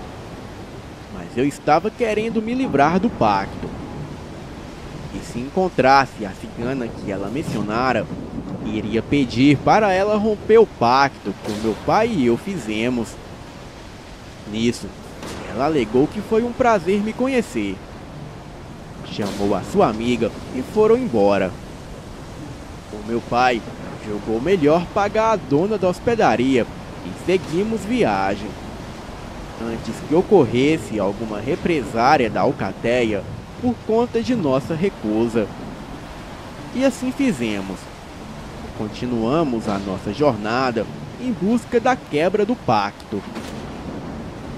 mas eu estava querendo me livrar do pacto. E se encontrasse a cigana que ela mencionara, iria pedir para ela romper o pacto que meu pai e eu fizemos. Nisso, ela alegou que foi um prazer me conhecer. Chamou a sua amiga e foram embora. O meu pai julgou melhor pagar a dona da hospedaria e seguimos viagem, antes que ocorresse alguma represária da alcateia por conta de nossa recusa. E assim fizemos. Continuamos a nossa jornada em busca da quebra do pacto.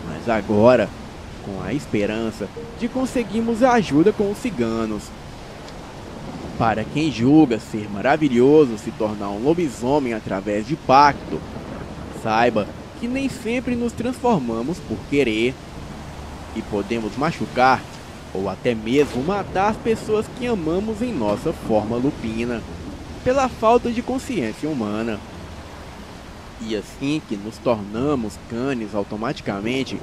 Mas agora, com a esperança de conseguirmos ajuda com os ciganos. Para quem julga ser maravilhoso se tornar um lobisomem através de pacto, saiba que nem sempre nos transformamos por querer, e podemos machucar ou até mesmo matar as pessoas que amamos em nossa forma lupina, pela falta de consciência humana. E assim que nos tornamos canes automaticamente,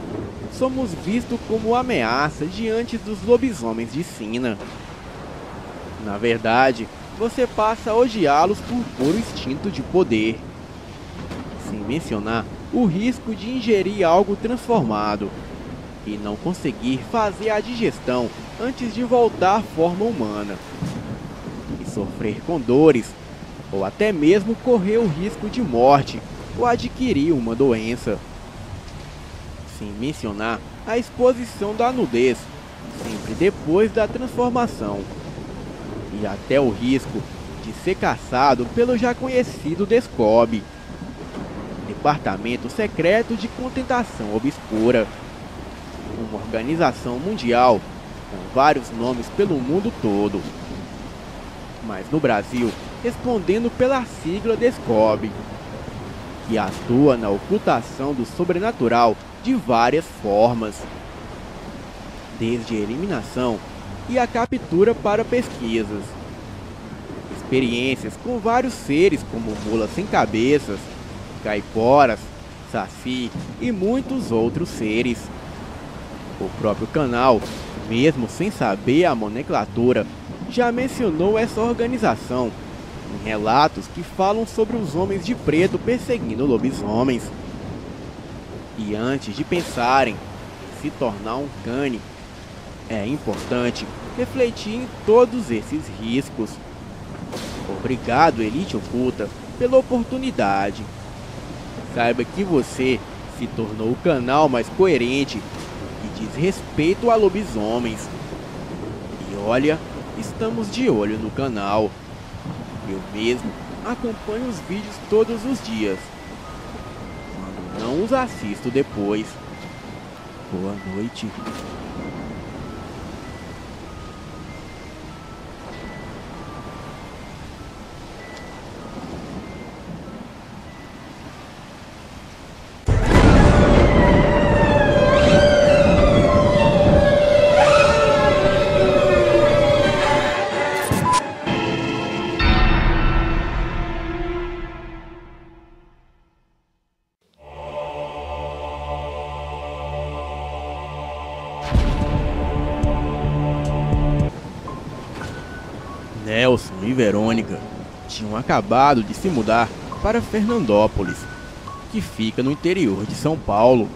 somos vistos como ameaça diante dos lobisomens de Sina. Na verdade, você passa a odiá-los por puro instinto de poder, sem mencionar o risco de ingerir algo transformado e não conseguir fazer a digestão antes de voltar à forma humana, e sofrer com dores, ou até mesmo correr o risco de morte ou adquirir uma doença. Sem mencionar a exposição da nudez, sempre depois da transformação, e até o risco de ser caçado pelo já conhecido DESCOB, Departamento Secreto de Contentação Obscura, uma organização mundial com vários nomes pelo mundo todo, mas no Brasil respondendo pela sigla DESCOB, que atua na ocultação do sobrenatural de várias formas, desde a eliminação e a captura para pesquisas. experiências com vários seres como mulas sem cabeças, caiporas, saci e muitos outros seres. O próprio canal, mesmo sem saber a nomenclatura, já mencionou essa organização em relatos que falam sobre os homens de preto perseguindo lobisomens. E antes de pensarem em se tornar um cane, é importante refletir em todos esses riscos. Obrigado, Elite Oculta, pela oportunidade. Saiba que você se tornou o canal mais coerente e diz respeito a lobisomens. E olha, estamos de olho no canal. Eu mesmo acompanho os vídeos todos os dias, quando não os assisto depois. Boa noite. Nelson e Verônica tinham acabado de se mudar para Fernandópolis, que fica no interior de São Paulo.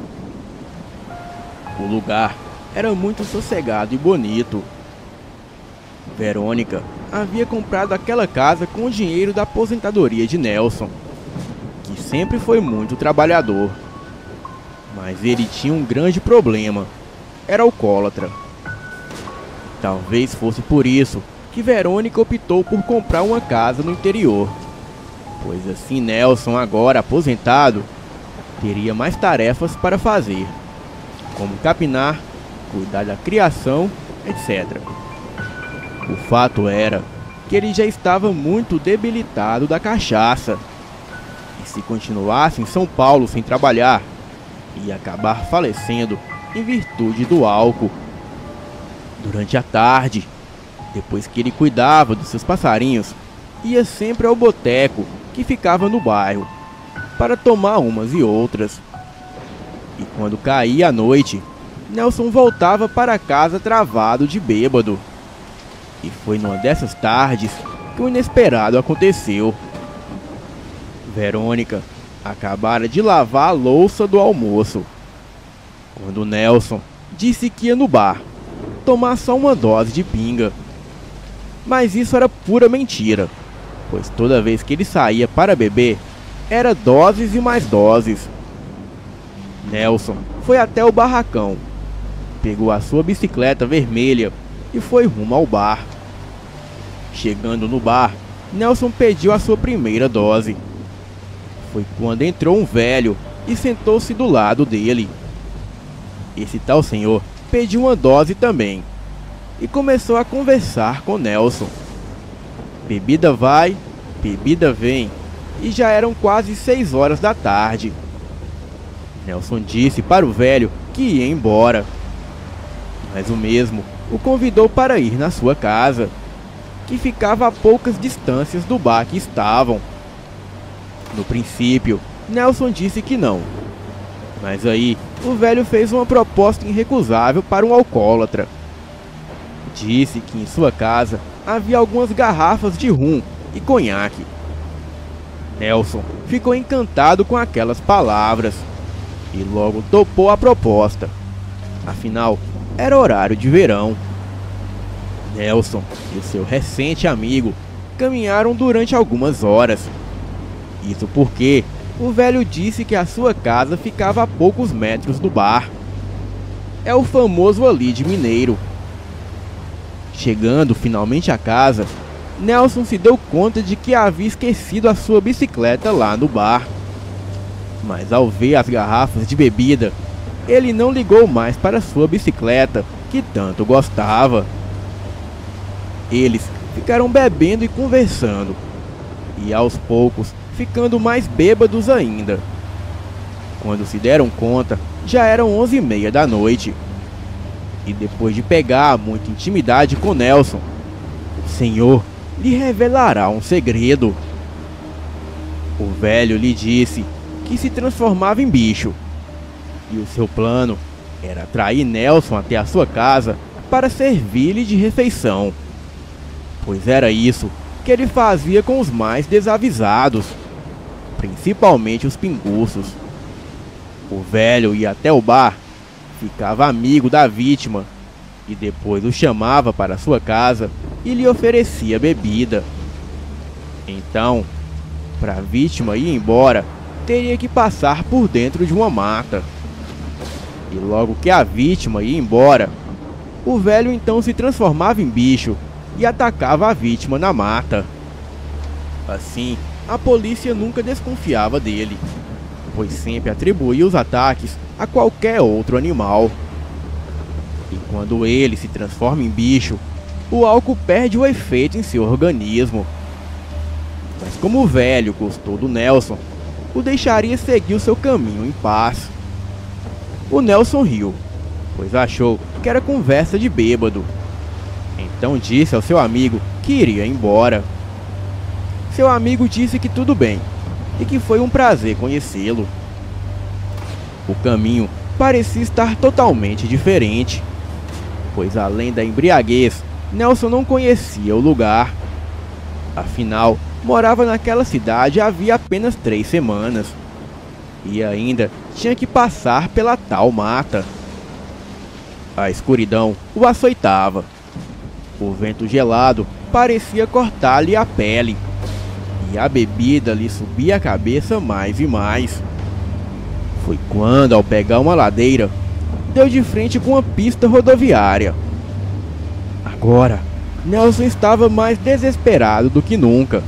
O lugar era muito sossegado e bonito. Verônica havia comprado aquela casa com o dinheiro da aposentadoria de Nelson, que sempre foi muito trabalhador. Mas ele tinha um grande problema: era alcoólatra. Talvez fosse por isso que Verônica optou por comprar uma casa no interior, pois assim Nelson, agora aposentado, teria mais tarefas para fazer, como capinar, cuidar da criação, etc. O fato era que ele já estava muito debilitado da cachaça, e se continuasse em São Paulo sem trabalhar, ia acabar falecendo em virtude do álcool. Durante a tarde, depois que ele cuidava dos seus passarinhos, ia sempre ao boteco que ficava no bairro, para tomar umas e outras. E quando caía a noite, Nelson voltava para casa travado de bêbado. E foi numa dessas tardes que o inesperado aconteceu. Verônica acabara de lavar a louça do almoço, quando Nelson disse que ia no bar tomar só uma dose de pinga. Mas isso era pura mentira, pois toda vez que ele saía para beber, era doses e mais doses. Nelson foi até o barracão, pegou a sua bicicleta vermelha e foi rumo ao bar. Chegando no bar, Nelson pediu a sua primeira dose. Foi quando entrou um velho e sentou-se do lado dele. Esse tal senhor pediu uma dose também e começou a conversar com Nelson. Bebida vai, bebida vem, e já eram quase 6 horas da tarde. Nelson disse para o velho que ia embora, mas o mesmo o convidou para ir na sua casa, que ficava a poucas distâncias do bar que estavam. No princípio, Nelson disse que não, mas aí o velho fez uma proposta irrecusável para um alcoólatra. Disse que em sua casa havia algumas garrafas de rum e conhaque. Nelson ficou encantado com aquelas palavras e logo topou a proposta. Afinal, era horário de verão. Nelson e o seu recente amigo caminharam durante algumas horas. Isso porque o velho disse que a sua casa ficava a poucos metros do bar. É o famoso ali de Mineiro. Chegando finalmente à casa, Nelson se deu conta de que havia esquecido a sua bicicleta lá no bar. Mas ao ver as garrafas de bebida, ele não ligou mais para sua bicicleta, que tanto gostava. Eles ficaram bebendo e conversando, e aos poucos ficando mais bêbados ainda. Quando se deram conta, já eram 11h30 da noite. E depois de pegar muita intimidade com Nelson, o senhor lhe revelará um segredo. O velho lhe disse que se transformava em bicho, e o seu plano era atrair Nelson até a sua casa para servir-lhe de refeição, pois era isso que ele fazia com os mais desavisados, principalmente os pinguços. O velho ia até o bar, ficava amigo da vítima e depois o chamava para sua casa e lhe oferecia bebida. Então, para a vítima ir embora, teria que passar por dentro de uma mata. E logo que a vítima ia embora, o velho então se transformava em bicho e atacava a vítima na mata. Assim, a polícia nunca desconfiava dele, pois sempre atribuía os ataques a qualquer outro animal. E quando ele se transforma em bicho, o álcool perde o efeito em seu organismo. Mas como o velho gostou do Nelson, o deixaria seguir o seu caminho em paz. O Nelson riu, pois achou que era conversa de bêbado. Então disse ao seu amigo que iria embora. Seu amigo disse que tudo bem e que foi um prazer conhecê-lo. O caminho parecia estar totalmente diferente, pois além da embriaguez, Nelson não conhecia o lugar. Afinal, morava naquela cidade havia apenas 3 semanas e ainda tinha que passar pela tal mata. A escuridão o açoitava. O vento gelado parecia cortar-lhe a pele e a bebida lhe subia a cabeça mais e mais. Foi quando, ao pegar uma ladeira, deu de frente com uma pista rodoviária. Agora, Nelson estava mais desesperado do que nunca,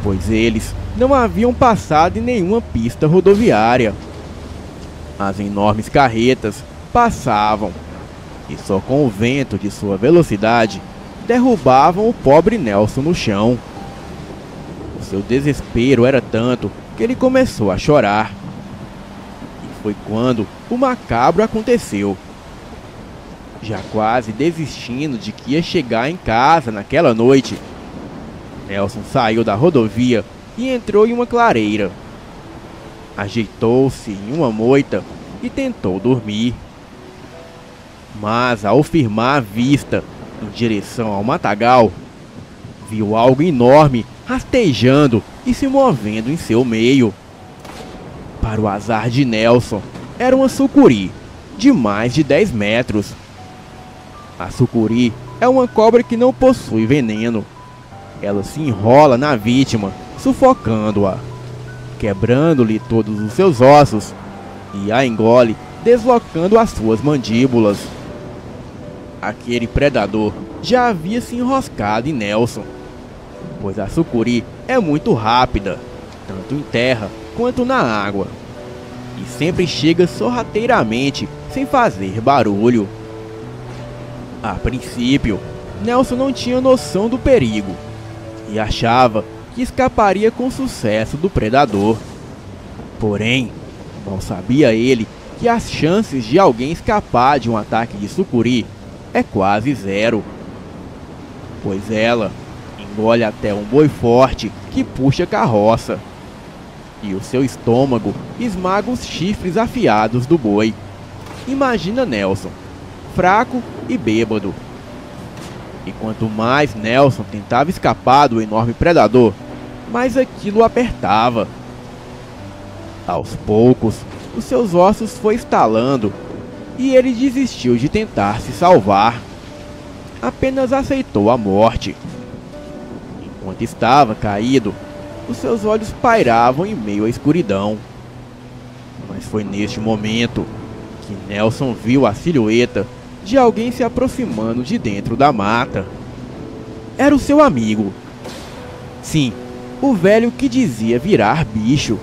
pois eles não haviam passado em nenhuma pista rodoviária. As enormes carretas passavam e só com o vento de sua velocidade derrubavam o pobre Nelson no chão. O seu desespero era tanto que ele começou a chorar. E foi quando o macabro aconteceu. Já quase desistindo de que ia chegar em casa naquela noite, Nelson saiu da rodovia e entrou em uma clareira. Ajeitou-se em uma moita e tentou dormir. Mas ao firmar a vista em direção ao matagal, viu algo enorme rastejando e se movendo em seu meio. Para o azar de Nelson, era uma sucuri de mais de 10 metros. A sucuri é uma cobra que não possui veneno. Ela se enrola na vítima, sufocando-a, quebrando-lhe todos os seus ossos e a engole, deslocando as suas mandíbulas. Aquele predador já havia se enroscado em Nelson, pois a sucuri é muito rápida, tanto em terra quanto na água, e sempre chega sorrateiramente sem fazer barulho. A princípio, Nelson não tinha noção do perigo e achava que escaparia com sucesso do predador. Porém, mal sabia ele que as chances de alguém escapar de um ataque de sucuri é quase zero, pois ela engole até um boi forte que puxa carroça, e o seu estômago esmaga os chifres afiados do boi. Imagina Nelson, fraco e bêbado. E quanto mais Nelson tentava escapar do enorme predador, mais aquilo o apertava. Aos poucos, os seus ossos foi estalando e ele desistiu de tentar se salvar. Apenas aceitou a morte. Enquanto estava caído, os seus olhos pairavam em meio à escuridão. Mas foi neste momento que Nelson viu a silhueta de alguém se aproximando de dentro da mata. Era o seu amigo. Sim, o velho que dizia virar bicho.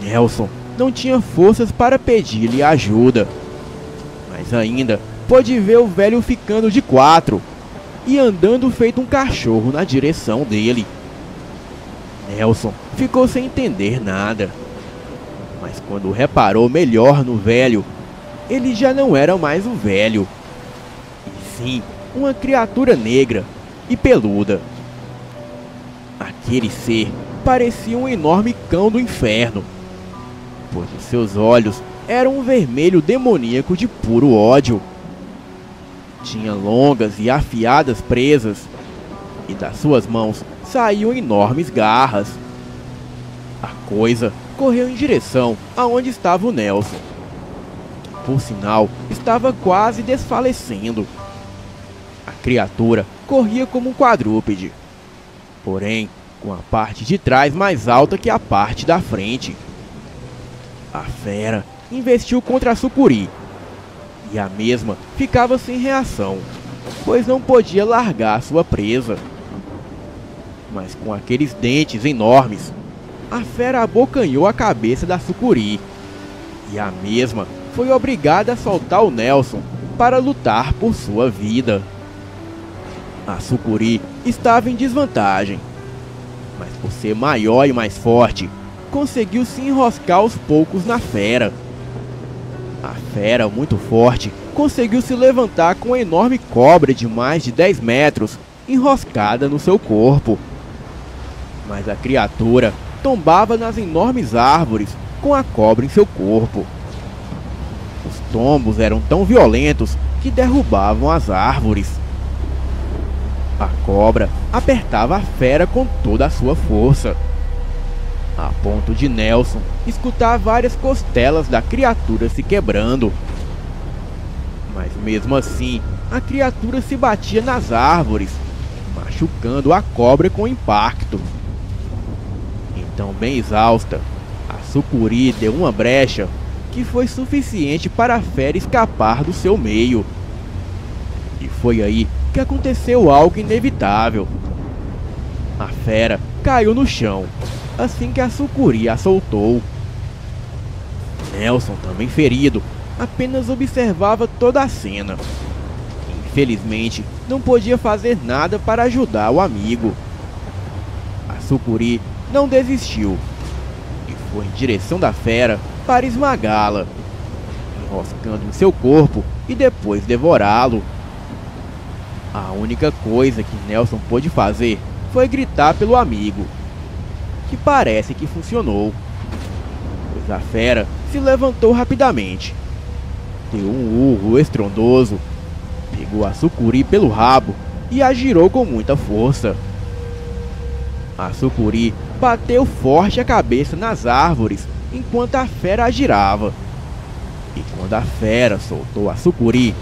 Nelson não tinha forças para pedir-lhe ajuda, mas ainda pôde ver o velho ficando de 4 e andando feito um cachorro na direção dele. Nelson ficou sem entender nada, mas quando reparou melhor no velho, ele já não era mais o velho, e sim uma criatura negra e peluda. Aquele ser parecia um enorme cão do inferno, pois os seus olhos eram um vermelho demoníaco de puro ódio. Tinha longas e afiadas presas, e das suas mãos saíam enormes garras. A coisa correu em direção aonde estava o Nelson. Por sinal, estava quase desfalecendo. A criatura corria como um quadrúpede, porém com a parte de trás mais alta que a parte da frente. A fera investiu contra a sucuri, e a mesma ficava sem reação, pois não podia largar sua presa. Mas com aqueles dentes enormes, a fera abocanhou a cabeça da sucuri, e a mesma foi obrigada a soltar o Nelson para lutar por sua vida. A sucuri estava em desvantagem, mas por ser maior e mais forte, conseguiu se enroscar aos poucos na fera. A fera, muito forte, conseguiu se levantar com uma enorme cobra de mais de 10 metros enroscada no seu corpo. Mas a criatura tombava nas enormes árvores com a cobra em seu corpo. Os tombos eram tão violentos que derrubavam as árvores. A cobra apertava a fera com toda a sua força, a ponto de Nelson escutar várias costelas da criatura se quebrando. Mas mesmo assim, a criatura se batia nas árvores, machucando a cobra com impacto. Então, bem exausta, a sucuri deu uma brecha que foi suficiente para a fera escapar do seu meio. E foi aí que aconteceu algo inevitável. A fera caiu no chão assim que a sucuri a soltou. Nelson, também ferido, apenas observava toda a cena. Infelizmente, não podia fazer nada para ajudar o amigo. A sucuri não desistiu e foi em direção da fera para esmagá-la, enroscando em seu corpo e depois devorá-lo. A única coisa que Nelson pôde fazer foi gritar pelo amigo, que parece que funcionou, pois a fera se levantou rapidamente, deu um urro estrondoso, pegou a sucuri pelo rabo e a girou com muita força. A sucuri bateu forte a cabeça nas árvores enquanto a fera a girava, e quando a fera soltou a sucuri,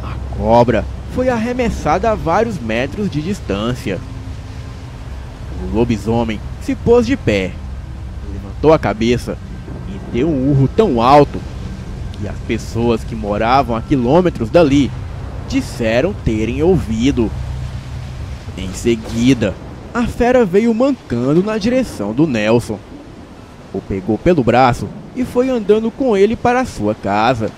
a cobra foi arremessada a vários metros de distância. O lobisomem se pôs de pé, levantou a cabeça e deu um urro tão alto que as pessoas que moravam a quilômetros dali disseram terem ouvido. Em seguida, a fera veio mancando na direção do Nelson, o pegou pelo braço e foi andando com ele para sua casa,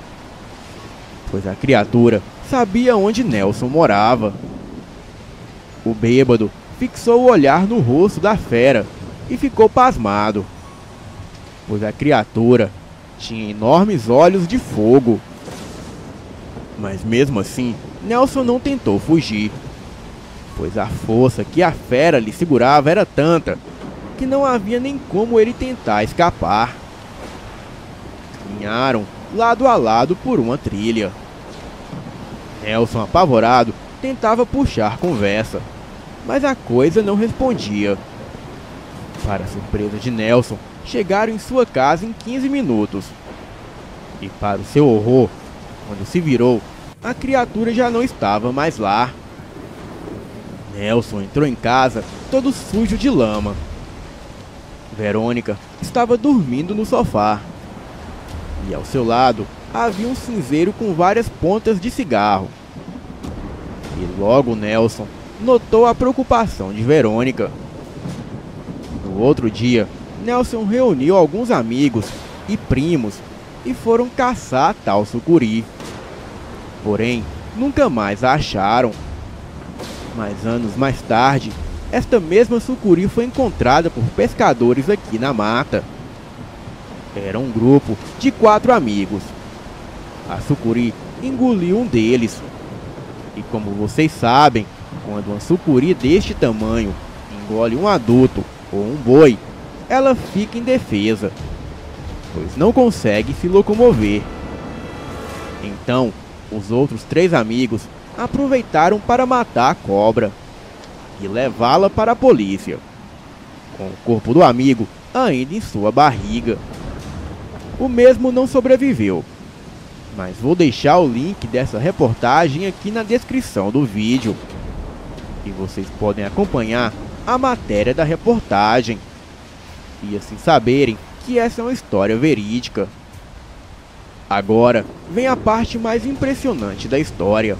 pois a criatura sabia onde Nelson morava. O bêbado fixou o olhar no rosto da fera e ficou pasmado, pois a criatura tinha enormes olhos de fogo. Mas mesmo assim, Nelson não tentou fugir, pois a força que a fera lhe segurava era tanta que não havia nem como ele tentar escapar. Caminharam lado a lado por uma trilha. Nelson, apavorado, tentava puxar conversa, mas a coisa não respondia. Para surpresa de Nelson, chegaram em sua casa em 15 minutos. E para o seu horror, quando se virou, a criatura já não estava mais lá. Nelson entrou em casa todo sujo de lama. Verônica estava dormindo no sofá, e ao seu lado havia um cinzeiro com várias pontas de cigarro. E logo Nelson notou a preocupação de Verônica. No outro dia, Nelson reuniu alguns amigos e primos e foram caçar a tal sucuri. Porém, nunca mais a acharam. Mas anos mais tarde, esta mesma sucuri foi encontrada por pescadores aqui na mata. Era um grupo de 4 amigos. A sucuri engoliu um deles, E como vocês sabem, quando uma sucuri deste tamanho engole um adulto ou um boi, ela fica indefesa, pois não consegue se locomover. Então, os outros 3 amigos aproveitaram para matar a cobra e levá-la para a polícia, com o corpo do amigo ainda em sua barriga. O mesmo não sobreviveu, mas vou deixar o link dessa reportagem aqui na descrição do vídeo, e vocês podem acompanhar a matéria da reportagem e assim saberem que essa é uma história verídica. Agora vem a parte mais impressionante da história.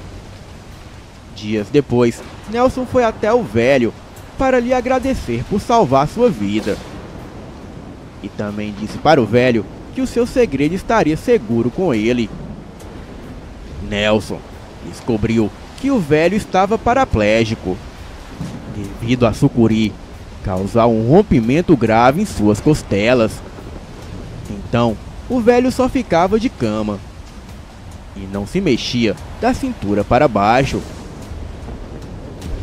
Dias depois, Nelson foi até o velho para lhe agradecer por salvar sua vida. E também disse para o velho que o seu segredo estaria seguro com ele. Nelson descobriu que o velho estava paraplégico, devido à sucuri causar um rompimento grave em suas costelas. Então, o velho só ficava de cama e não se mexia da cintura para baixo.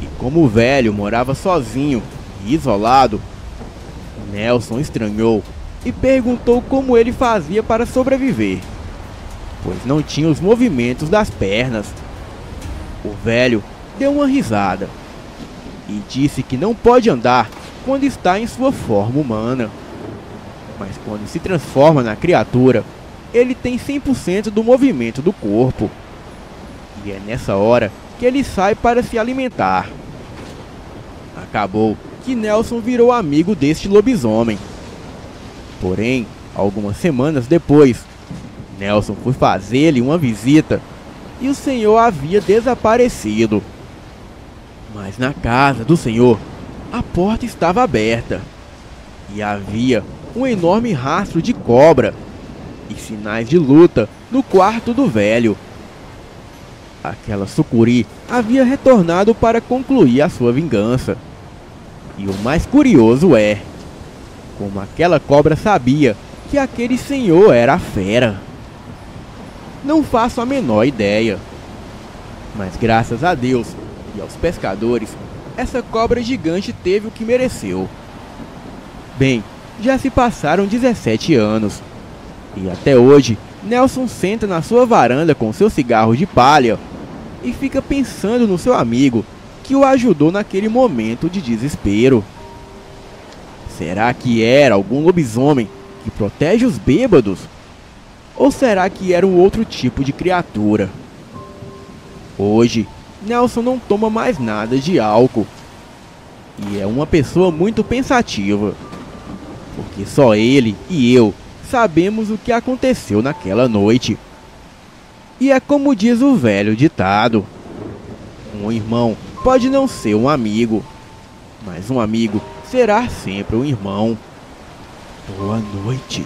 E como o velho morava sozinho e isolado, Nelson estranhou e perguntou como ele fazia para sobreviver, pois não tinha os movimentos das pernas. O velho deu uma risada e disse que não pode andar quando está em sua forma humana, mas quando se transforma na criatura, ele tem 100% do movimento do corpo. E é nessa hora que ele sai para se alimentar. Acabou que Nelson virou amigo deste lobisomem. Porém, algumas semanas depois, Nelson foi fazer-lhe uma visita e o senhor havia desaparecido. Mas na casa do senhor, a porta estava aberta e havia um enorme rastro de cobra e sinais de luta no quarto do velho. Aquela sucuri havia retornado para concluir a sua vingança. E o mais curioso é como aquela cobra sabia que aquele senhor era a fera. Não faço a menor ideia, mas graças a Deus e aos pescadores, essa cobra gigante teve o que mereceu. Bem, já se passaram 17 anos e até hoje Nelson senta na sua varanda com seu cigarro de palha e fica pensando no seu amigo que o ajudou naquele momento de desespero. Será que era algum lobisomem que protege os bêbados? Ou será que era um outro tipo de criatura? Hoje, Nelson não toma mais nada de álcool e é uma pessoa muito pensativa, porque só ele e eu sabemos o que aconteceu naquela noite. E é como diz o velho ditado: um irmão pode não ser um amigo, mas um amigo será sempre um irmão. Boa noite.